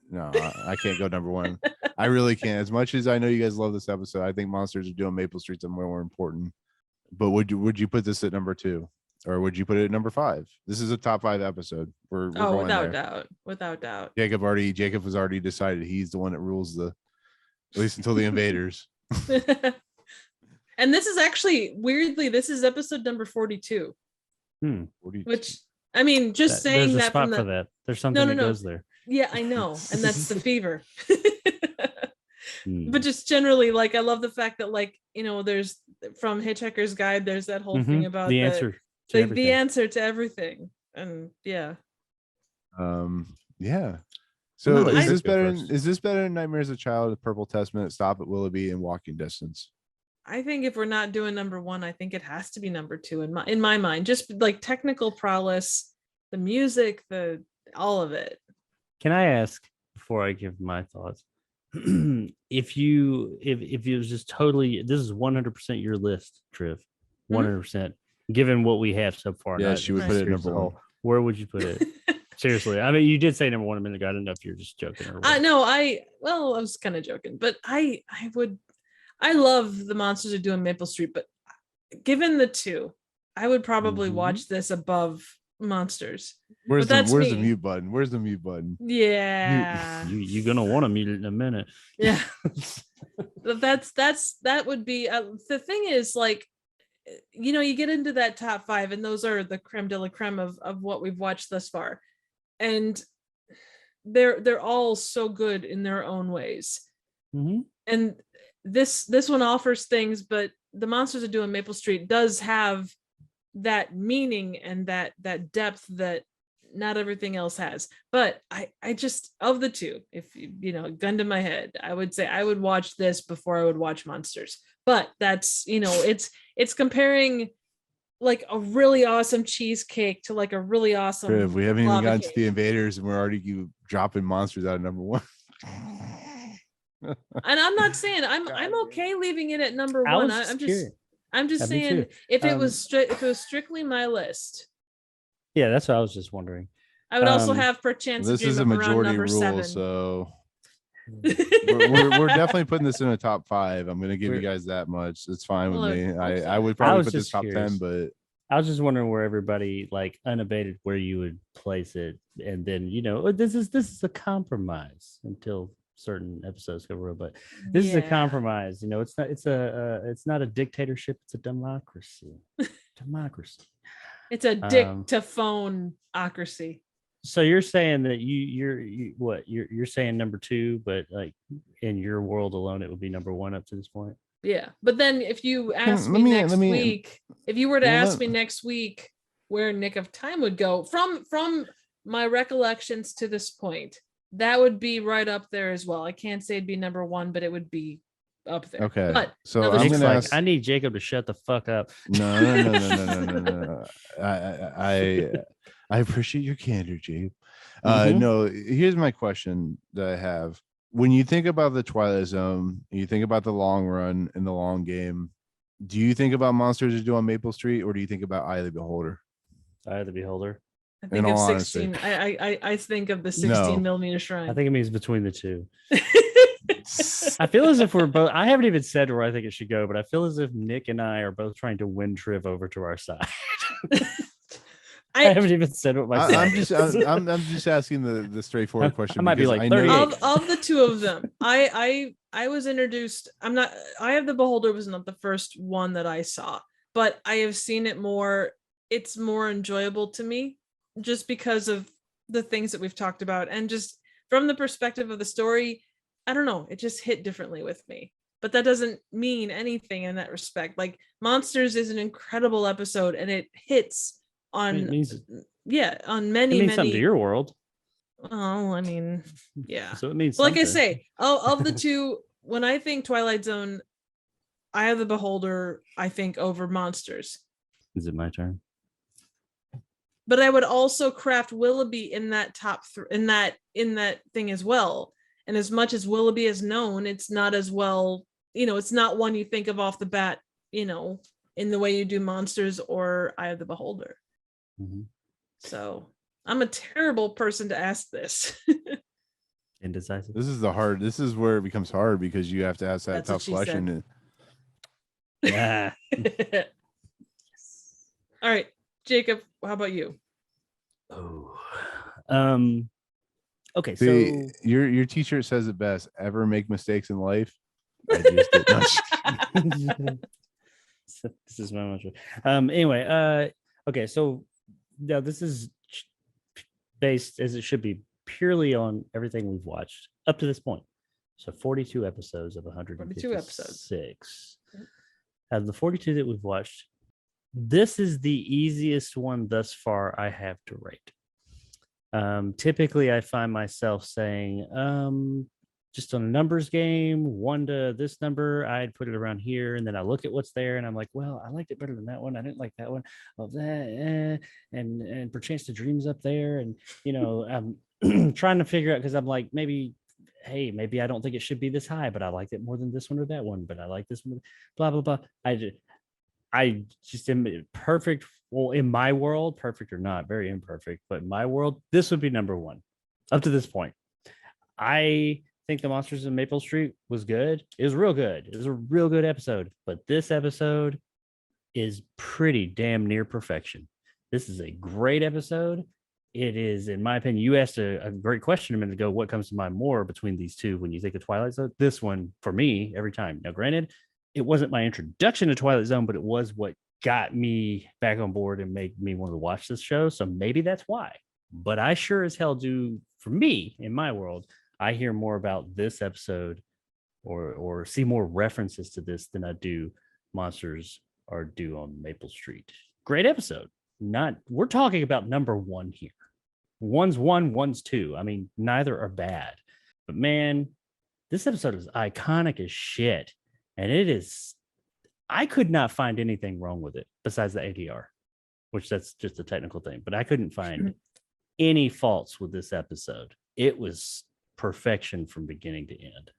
No, I can't go number 1. I really can't. As much as I know you guys love this episode, I think Monsters of Doing Maple Street's more important. But would you put this at number 2? or would you put it at number 5? This is a top 5 episode. We're going without there. doubt. Jacob has already decided he's the one that rules at least until the invaders. And this is actually weirdly, this is episode number 42. 42. Which I mean, just saying there's a that spot from for the that. There's something that goes there. yeah, I know, and that's the fever. Hmm. But just generally, like, I love the fact that, like, you know, there's from Hitchhiker's Guide, there's that whole thing about the answer to the everything. answer to everything, and yeah. Yeah. So Well, is this go better? first. Is this better than Nightmare as a Child, Purple Testament, Stop at Willoughby, and Walking Distance? I think if we're not doing number 1, I think it has to be number 2 in my mind. Just like technical prowess, the music, all of it. Can I ask before I give my thoughts? if it was just totally, this is 100% your list, Triv, 100%. Given what we have so far, Yes, you would put it number 1. Where would you put it? Seriously, I mean, you did say number 1 a minute ago. I don't know if you're just joking or what. No, I was kind of joking, but I love the Monsters Are Doing Maple Street, but given the 2, I would probably watch this above Monsters. Where's But the that's me. mute button? Where's the mute button? Yeah. You're gonna want to mute it in a minute. Yeah. But that would be the thing is, like, you know, you get into that top 5 and those are the creme de la creme of what we've watched thus far, and they're all so good in their own ways. And this one offers things, but the Monsters Are Doing Maple Street does have that meaning and that depth that not everything else has. But I just, of the 2, if you know, gun to my head, I would say I would watch this before I would watch Monsters. But that's, you know, it's comparing like a really awesome cheesecake to like a really awesome Triv, we haven't even lava gotten to cake. the invaders, and we're already dropping Monsters out of number 1. And I'm not saying I'm okay leaving it at number 1. I'm just That'd be saying too. if it was strictly my list, Yeah, that's what I was just wondering. I would also have perchance. This is a Dream of around majority number rule, 7. so we're definitely putting this in a top 5. I'm gonna give you We're- guys that much. It's fine with Well, me. okay. I would I probably was put this just top curious. 10, but I was just wondering where everybody, like, unabated, where you would place it, and then, you know, this is a compromise until certain episodes go real, but this is a Yeah. compromise. You know, it's not a dictatorship, it's a democracy. Democracy. It's a dictaphone-ocracy. So you're saying that you're saying number 2, but like in your world alone, it would be number 1 up to this point. Yeah, but then if you ask let me me- next let me- week, if you were to well, ask me next week where Nick of Time would go from my recollections to this point, that would be right up there as well. I can't say it'd be number 1, but it would be up there. okay. But So another I'm Nick's gonna like, ask. I need Jacob to shut the fuck up. No. I appreciate your candor, Jacob. Mhm. No, here's my question that I have. When you think about the Twilight Zone, you think about the long run and the long game, do you think about Monsters Are Due on Maple Street, or do you think about Eye of the Beholder? Eye of the Beholder. I think in of all 16. I think of the 16 No. millimeter shrine. I think it means between the 2. I feel as if we're both. I haven't even said where I think it should go, but I feel as if Nick and I are both trying to win Triv over to our side. I haven't even said what my. I'm side just is. I'm just asking the straightforward question. I might be because like I know- 38. of the 2 of them, I was introduced. Eye of the Beholder was not the first one that I saw, but I have seen it more. It's more enjoyable to me just because of the things that we've talked about, and just from the perspective of the story. I don't know, it just hit differently with me, but that doesn't mean anything in that respect. Like, Monsters is an incredible episode, and it hits on It means, on it many means something to many. your world. Oh, I mean, yeah. So it means Like I something. say, of the 2, when I think Twilight Zone, Eye of the Beholder, I think over Monsters. Is it my turn? But I would also craft Willoughby in that top in that thing as well. And as much as Willoughby is known, it's not as well, you know, it's not one you think of off the bat, you know, in the way you do Monsters or Eye of the Beholder. Mhm. So I'm a terrible person to ask this. Indecisive. This is where it becomes hard, because you have to ask that That's what tough she question. Yeah. All right. Jacob, how about you? Oh, okay. See, So your t-shirt says it best. Ever make mistakes in life? I just did. No, I'm just kidding. this is my mantra. Anyway, okay. So now this is based, as it should be, purely on everything we've watched up to this point. So 42 episodes of 42 episodes. 156. Out of the 42 that we've watched, this is the easiest one thus far I have to rate. Typically, I find myself saying, just on a numbers game, 1 to this number, I'd put it around here, and then I look at what's there, and I'm like, well, I liked it better than that one. I didn't like that one. Of that, and perchance the dreams up there, and I'm trying to figure out, because I'm like, maybe I don't think it should be this high, but I liked it more than this one or that one, but I like this one. Blah blah blah. I just am perfect. Well, in my world, perfect or not, very imperfect, but in my world, this would be number 1 up to this point. I think the Monsters in Maple Street was good. It was real good. It was a real good episode, but this episode is pretty damn near perfection. This is a great episode. It is, in my opinion, you asked a great question a minute ago. What comes to mind more between these two when you think of Twilight Zone? This one, for me, every time. Now, granted, it wasn't my introduction to Twilight Zone, but it was what got me back on board and made me want to watch this show. So maybe that's why. But I sure as hell do, for me, in my world, I hear more about this episode or see more references to this than I do Monsters Are Due on Maple Street. Great episode. We're talking about number 1 here. One's 1, one's 2. I mean, neither are bad. But man, this episode is iconic as shit. And it is, I could not find anything wrong with it besides the ADR, which that's just a technical thing. But I couldn't find any faults with this episode. It was perfection from beginning to end.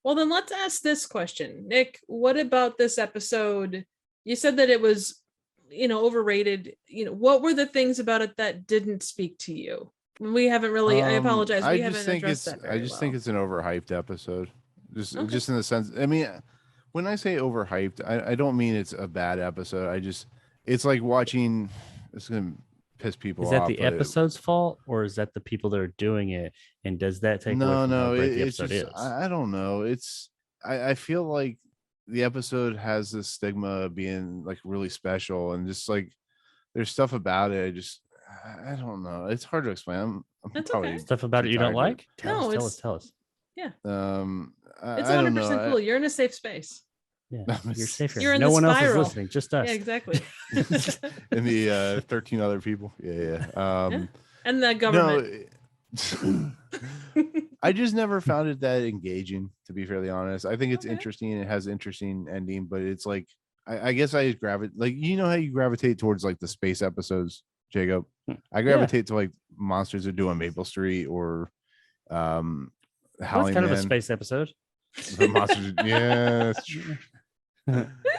Well, then let's ask this question. Nick, what about this episode? You said that it was, overrated. What were the things about it that didn't speak to you? We haven't really, I apologize. We haven't addressed that very I just think it's an overhyped episode. Just in the sense, I mean, when I say overhyped, I don't mean it's a bad episode. It's like watching, it's going to piss people off. Is that the episode's fault, or is that the people that are doing it? And does that take away from how great the episode is? I don't know. I feel like the episode has this stigma of being like really special, and just like there's stuff about it. I don't know. It's hard to explain. I'm That's probably okay. Stuff about it you don't like? Tell us. Yeah. It's It's 100% cool. You're in a safe space. Yeah, you're safe here. You're in no the one spiral. else is listening, just us. Yeah, exactly. And the 13 other people. Yeah. And the government. No, I just never found it that engaging, to be fairly honest. I think it's interesting. It has an interesting ending, but it's like, I guess I just gravitate, like, how you gravitate towards like the space episodes, Jacob? I gravitate to like Monsters Are Due on Maple Street or Howling That's kind Man. of a space episode. The Monsters, yeah, that's true.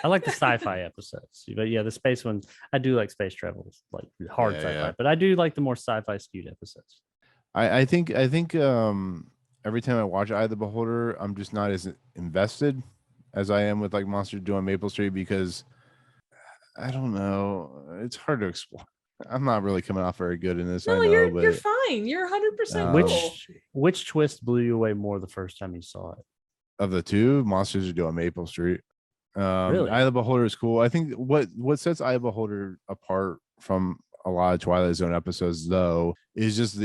I like the sci-fi episodes, but yeah, the space ones, I do like space travels, like hard sci-fi, but I do like the more sci-fi skewed episodes. I think every time I watch Eye of the Beholder, I'm just not as invested as I am with like Monsters Due on Maple Street, because I don't know, it's hard to explain. I'm not really coming off very good in this. No, I know, you're fine. You're 100% cool. Which twist blew you away more the first time you saw it? Of the two, Monsters Are Due on Maple Street. Really? Eye of the Beholder is cool. I think what sets Eye of the Beholder apart from a lot of Twilight Zone episodes, though, is just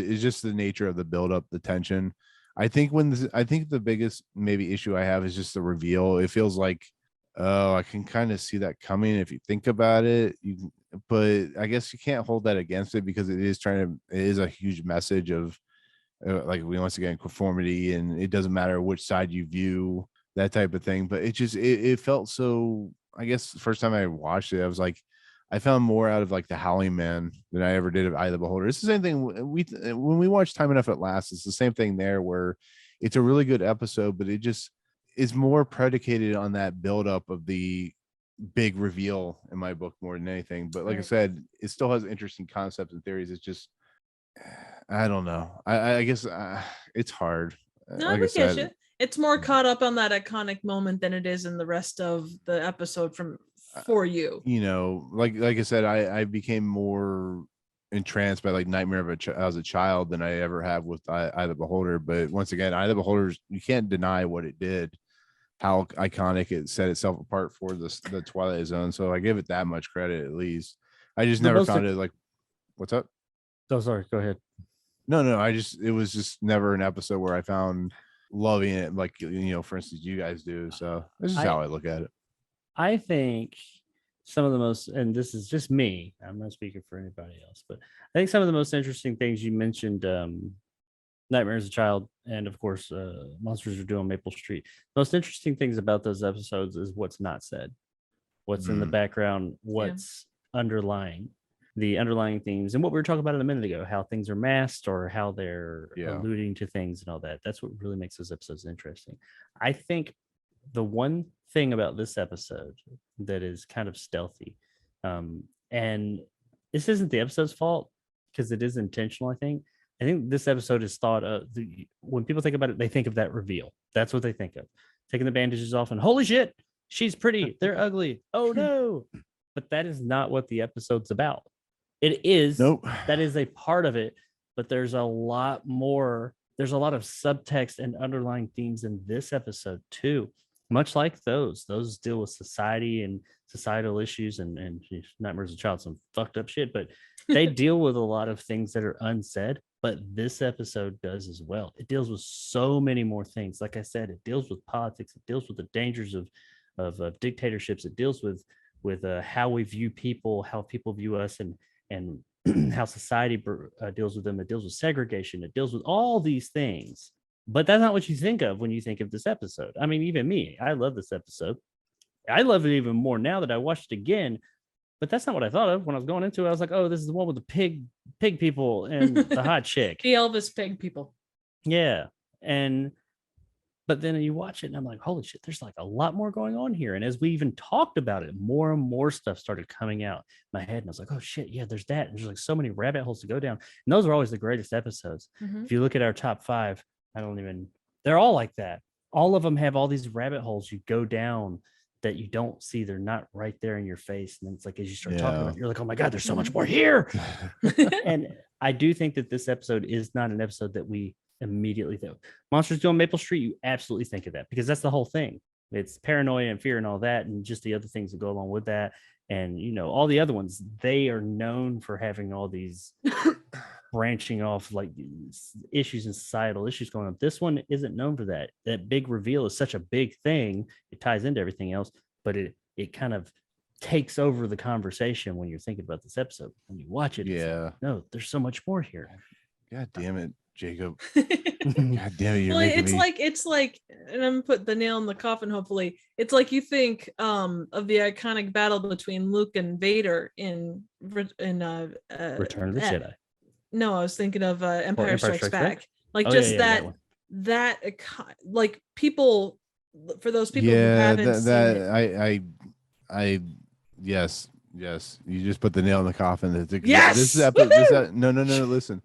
the nature of the build-up, the tension. I think the biggest maybe issue I have is just the reveal. It feels like, I can kind of see that coming if you think about it. But I guess you can't hold that against it, because it is a huge message of like, we once again conformity, and it doesn't matter which side you view, that type of thing. But it felt so, I guess the first time I watched it, I was like, I found more out of like the Howling Man than I ever did of Eye of the Beholder. It's the same thing when we watch Time Enough at Last. It's the same thing there, where it's a really good episode, but it just is more predicated on that buildup of the big reveal in my book more than anything. But like I said, it still has interesting concepts and theories. It's just, I don't know. I guess it's hard. No, like I get you. It's more caught up on that iconic moment than it is in the rest of the episode from for you. You know, like I said, I became more entranced by like Nightmare of as a child than I ever have with Eye the Beholder. But once again, Eye the Beholder's, you can't deny what it did, how iconic it set itself apart for the Twilight Zone. So I give it that much credit at least. I just never found it like, what's up? Oh, sorry. Go ahead. No, it was just never an episode where I found loving it like, you know, for instance, you guys do. So this is how I look at it. I think some of the most, and this is just me, I'm not speaking for anybody else, but I think some of the most interesting things you mentioned, Nightmare as a Child, and of course, Monsters Are Due on Maple Street. Most interesting things about those episodes is what's not said, what's in the background, what's underlying, the underlying themes, and what we were talking about a minute ago, how things are masked or how they're alluding to things and all that. That's what really makes those episodes interesting. I think the one thing about this episode that is kind of stealthy, and this isn't the episode's fault because it is intentional. I think this episode is thought of, when people think about it, they think of that reveal. That's what they think of, taking the bandages off and holy shit, she's pretty, they're ugly, oh no. But that is not what the episode's about. It is, that is a part of it, but there's a lot more, there's a lot of subtext and underlying themes in this episode too. Much like those deal with society and societal issues and Nightmare as a Child, some fucked up shit, but they deal with a lot of things that are unsaid. But this episode does as well. It deals with so many more things. Like I said, it deals with politics. It deals with the dangers of dictatorships. It deals with how we view people, how people view us, and how society deals with them. It deals with segregation. It deals with all these things. But that's not what you think of when you think of this episode. I mean, even me, I love this episode. I love it even more now that I watched it again. But that's not what I thought of when I was going into it. I was like, oh, this is the one with the pig people and the hot chick. The Elvis pig people. Yeah. But then you watch it and I'm like, holy shit, there's like a lot more going on here. And as we even talked about it, more and more stuff started coming out in my head. And I was like, oh shit, yeah, there's that. And there's like so many rabbit holes to go down. And those are always the greatest episodes. If you look at our top 5, they're all like that. All of them have all these rabbit holes you go down that you don't see. They're not right there in your face. And then it's like, as you start talking about it, you're like, oh my God, there's so much more here. And I do think that this episode is not an episode that we immediately think. Monsters Due on Maple Street, you absolutely think of that because that's the whole thing. It's paranoia and fear and all that, and just the other things that go along with that. And, you know, all the other ones, they are known for having all these branching off like issues and societal issues going on. This one isn't known for that. That big reveal is such a big thing. It ties into everything else, but it kind of takes over the conversation when you're thinking about this episode. When you watch it, it's like, no, there's so much more here. God damn it, Jacob. God damn it, you're making it's like, and I'm gonna put the nail in the coffin, hopefully. It's like you think of the iconic battle between Luke and Vader in Return of the Jedi. No, I was thinking of Empire Strikes Back. Like that like people, for those people who haven't seen it. I yes, you just put the nail in the coffin. Yes. This episode, no, listen.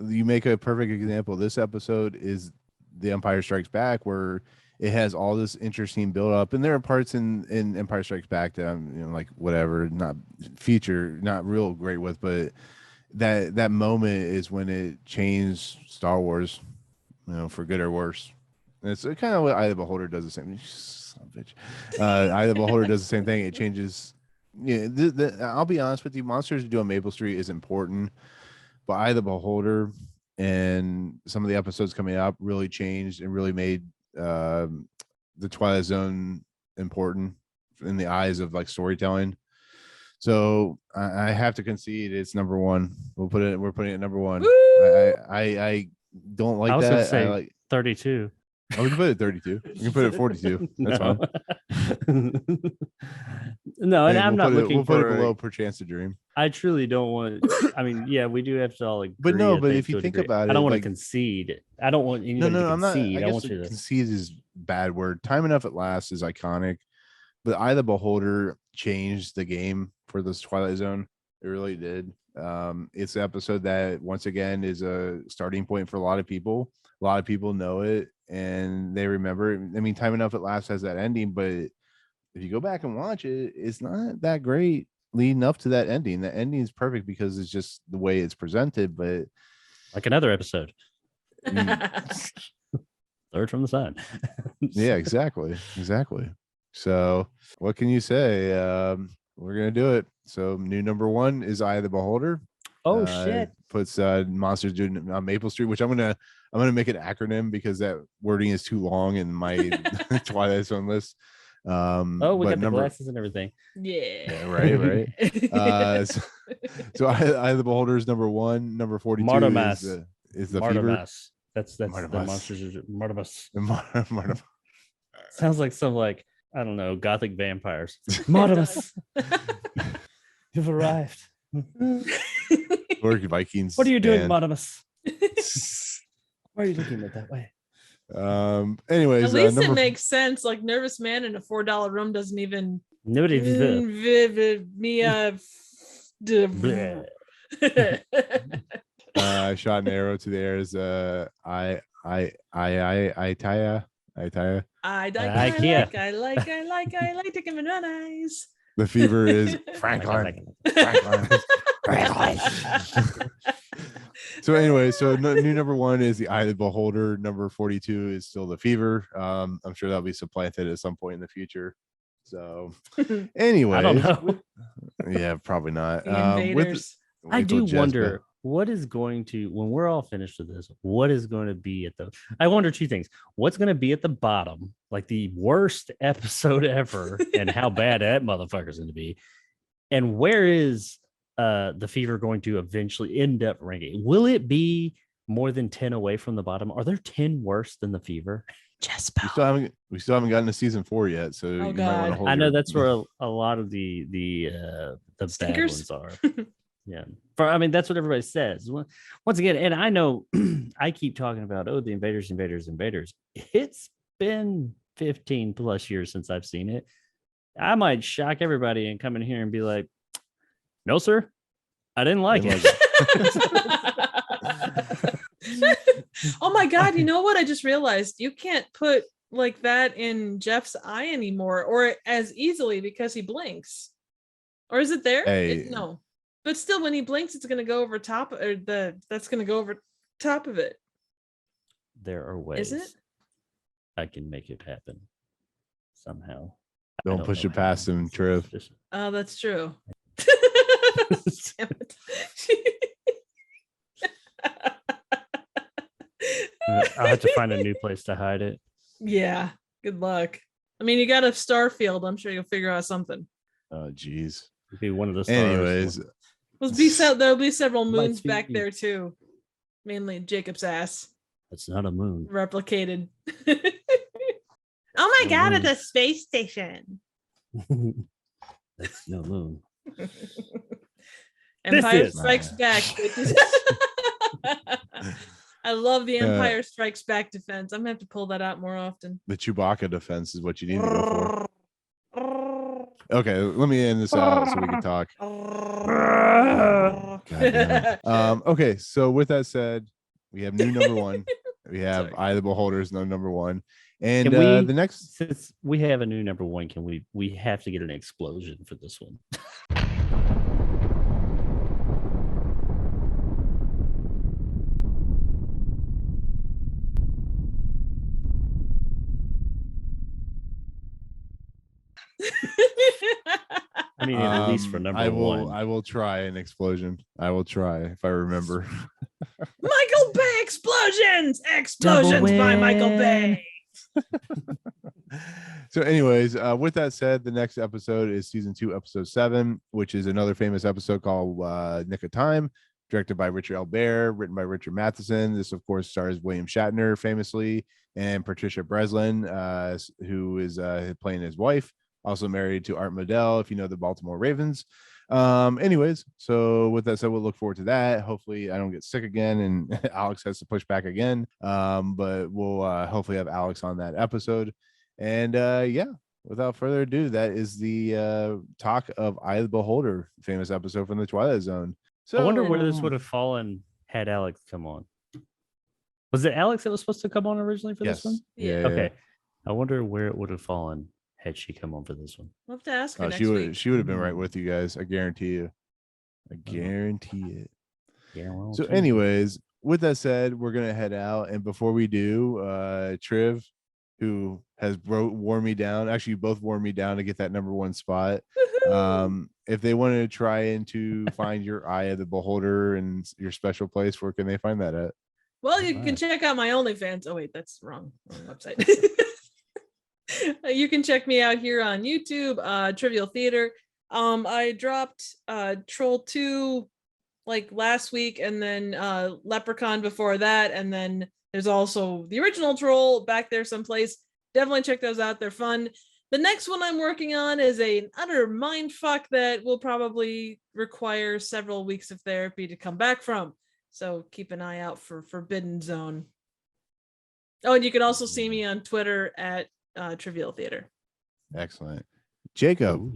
You make a perfect example. This episode is the Empire Strikes Back, where it has all this interesting build up, and there are parts in Empire Strikes Back that I'm like whatever, not real great with, but that moment is when it changed Star Wars, for good or worse. And it's kind of what Eye of the Beholder does the same. Son of a bitch. Eye of the Beholder does the same thing. It changes. Yeah, I'll be honest with you. Monsters Due on Maple Street is important. But Eye of the Beholder and some of the episodes coming up really changed and really made the Twilight Zone important in the eyes of like storytelling. So I have to concede it's number 1. We're putting it number 1. I don't like that. I was gonna say like 32. Oh, we can put it at 32. We can put it at 42. That's fine. No, and I'm not looking for. We'll put it below Perchance to Dream. I truly don't want. I mean, yeah, we do have to all agree. But no, but if you think about it, I don't want to concede. I don't want you to concede. I'm not. I want you to concede is a bad word. Time Enough at Last is iconic, but Eye of the Beholder changed the game for this Twilight Zone. It really did. It's an episode that once again is a starting point for a lot of people. A lot of people know it and they remember it. I mean, Time Enough at Last has that ending, but if you go back and watch it, it's not that great leading up to that ending. The ending is perfect because it's just the way it's presented, but Like another episode. Mm. Third from the side. Yeah, exactly. So what can you say? We're gonna do it. So new number 1 is Eye of the Beholder. Oh shit. Puts monsters doing on Maple Street, which I'm gonna make an acronym because that wording is too long in my Twilight Zone list. We but got the glasses and everything. Yeah. right. So Eye of the Beholder is number 1. Number 42 Martimas. is the Fever. Martimas. That's the Martimas. monsters. Martimas. Martimas. Sounds like some I don't know, gothic vampires. Martimas. You've arrived. Or Vikings. What are you doing, band. Martimas? Why are you looking at that way? Anyways, At least it makes sense. Like Nervous Man in a $4 room doesn't even Nobody. shot an arrow to the air is I like taking my eyes. The Fever is Franklin. So anyway, new number 1 is the Eye of the Beholder. Number 42 is still the Fever. I'm sure that'll be supplanted at some point in the future. So anyway, I don't know. Yeah, probably not. The Invaders. I do wonder what is going to, when we're all finished with this, what is going to be at the, I wonder 2 things. What's going to be at the bottom, like the worst episode ever, and how bad that motherfucker's going to be. And where is the Fever going to eventually end up ranking? Will it be more than 10 away from the bottom? Are there 10 worse than the Fever? Just we still haven't gotten to season 4 yet, so you might want to hold I know that's where a lot of the bad Stinkers? ones are. Yeah. That's what everybody says. Once again, and I know I keep talking about, the invaders. It's been 15 plus years since I've seen it. I might shock everybody and come in here and be like, no, sir, I didn't like it. Oh my God. You know what? I just realized you can't put like that in Jeff's eye anymore or as easily because he blinks. Or is it there? Hey. No. But still, when he blinks, it's going to go over top, or that's going to go over top of it. There are ways. Is it? I can make it happen somehow. Don't push it past him, Triv. Oh, that's true. Damn it. I'll have to find a new place to hide it. Yeah. Good luck. You got a star field. I'm sure you'll figure out something. Oh, geez. It'd be one of the stars. Anyways. There'll be several moons back there too. Mainly Jacob's ass. It's not a moon. Replicated. Oh my God, it's a space station. That's no moon. Empire Strikes Back. I love the Empire Strikes Back defense. I'm gonna have to pull that out more often. The Chewbacca defense is what you need to go for. Okay, let me end this out so we can talk. God damn it. Okay, so with that said, we have new number 1. We have Eye of the Beholders, number 1. And the next, since we have a new number 1, can we have to get an explosion for this one? At least for number 1. I will try an explosion. I will try if I remember. Michael Bay explosions by Michael Bay. So anyways, with that said, the next episode is season 2, episode 7, which is another famous episode called Nick of Time, directed by Richard Albert, written by Richard Matheson. This, of course, stars William Shatner famously and Patricia Breslin, who is playing his wife, also married to Art Modell, if you know the Baltimore Ravens. Anyways, so with that said, we'll look forward to that. Hopefully I don't get sick again and Alex has to push back again. But we'll hopefully have Alex on that episode. And without further ado, that is the talk of Eye of the Beholder, famous episode from the Twilight Zone. So I wonder where this would have fallen had Alex come on. Was it Alex that was supposed to come on originally for this one? Yeah. Okay. I wonder where it would have fallen had she come on for this one. We'll have to ask her Oh, next she would week. she would have been right with you guys. I guarantee you. I guarantee it. Yeah. Well. So, geez. anyways, with that said, we're gonna head out, and before we do, Triv, who has worn me down, actually, you both wore me down to get that number one spot. Woohoo! If they wanted to try and to find your Eye of the Beholder and your special place, where can they find that at? Well, you can Alright. check out my OnlyFans. Oh wait, that's wrong website. You can check me out here on YouTube, Trivial Theater. I dropped Troll 2 like last week, and then Leprechaun before that, and then there's also the original Troll back there someplace. Definitely check those out. They're fun. The next one I'm working on is an utter mindfuck that will probably require several weeks of therapy to come back from. So keep an eye out for Forbidden Zone. Oh, and you can also see me on Twitter at Trivial Theater. Excellent, Jacob. Ooh,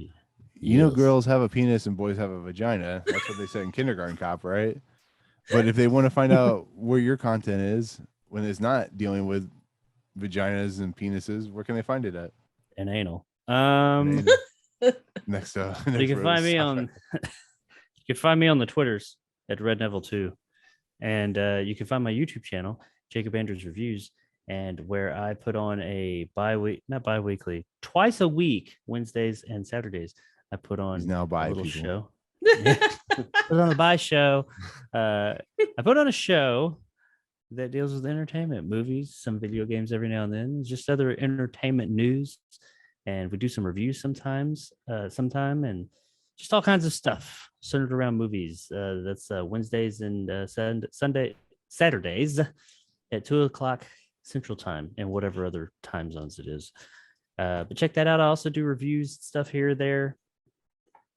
You know, yes. girls have a penis and boys have a vagina. That's what they said in Kindergarten Cop, right? But if they want to find out where your content is when it's not dealing with vaginas and penises, where can they find it at? and anal. Next You can find me on. You can find me on the Twitters at Red Neville 2, and you can find my YouTube channel, Jacob Andrews Reviews, and where I put on a not bi-weekly, twice a week, Wednesdays and Saturdays. I put on He's now bi, a little people. show. Put on a bi show. I put on a show that deals with entertainment, movies, some video games every now and then, just other entertainment news, and we do some reviews sometimes, and just all kinds of stuff centered around movies. That's Wednesdays and Saturdays at 2:00 Central Time and whatever other time zones it is. But check that out. I also do reviews stuff here or there.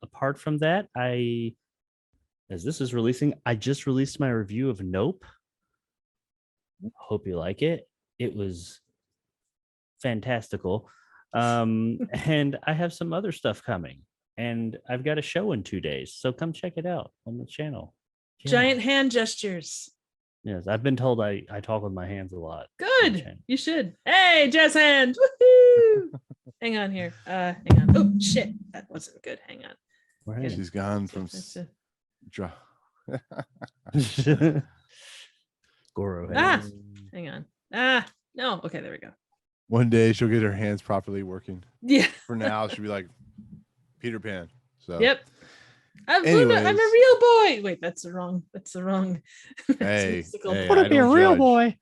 Apart from that, as this is releasing, I just released my review of Nope. Hope you like it. It was fantastical. And I have some other stuff coming, and I've got a show in 2 days, so come check it out on the channel. Yeah. Giant hand gestures. Yes, I've been told I talk with my hands a lot. on the Good. channel. You should. Hey, jazz hand. Woohoo! Hang on here. Hang on. Oh shit, that wasn't good. Hang on. Right. She's gone from Goro. Ah, hands. hang on. No. Okay, there we go. One day she'll get her hands properly working. Yeah. For now, she'll be like Peter Pan. So Yep. I'm a Anyways. real boy. Wait, that's the wrong. Hey, musical. hey, Want I to be a don't real judge. boy.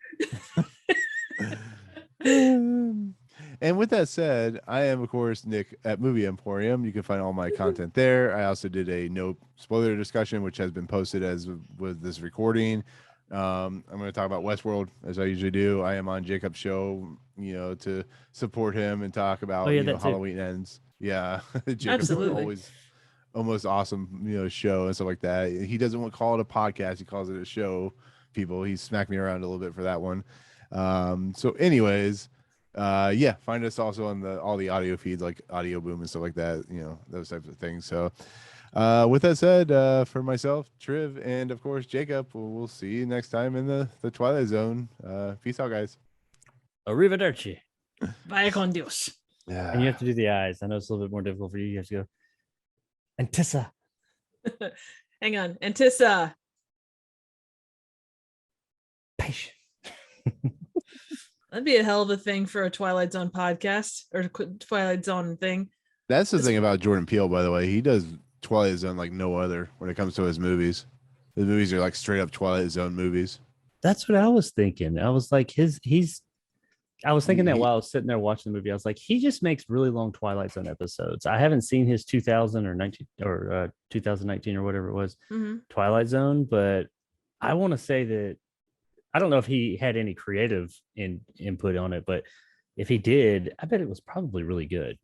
And with that said, I am, of course, Nick at Movie Emporium. You can find all my content there. I also did a no spoiler discussion, which has been posted as with this recording. I'm going to talk about Westworld as I usually do. I am on Jacob's show, to support him and talk about that too. Halloween ends. Yeah, Jacob's Absolutely. always almost awesome, show and stuff like that. He doesn't want to call it a podcast; he calls it a show. People, he smacked me around a little bit for that one. So, anyways. Find us also on all the audio feeds like Audio Boom and stuff like that, those types of things. So with that said, for myself, Triv, and of course Jacob, we'll see you next time in the Twilight Zone. Peace out, guys. Arrivederci. Vaya con Dios. Yeah. And you have to do the eyes. I know it's a little bit more difficult for you. You have to go Antissa. Hang on. Antissa. Patient. That'd be a hell of a thing for a Twilight Zone podcast or Twilight Zone thing. That's the thing about Jordan Peele, by the way. He does Twilight Zone like no other when it comes to his movies. The movies are like straight up Twilight Zone movies. That's what I was thinking. I was like, I was thinking that while I was sitting there watching the movie, I was like, he just makes really long Twilight Zone episodes. I haven't seen his 2019 or whatever it was, Twilight Zone, but I want to say that I don't know if he had any creative input on it, but if he did, I bet it was probably really good.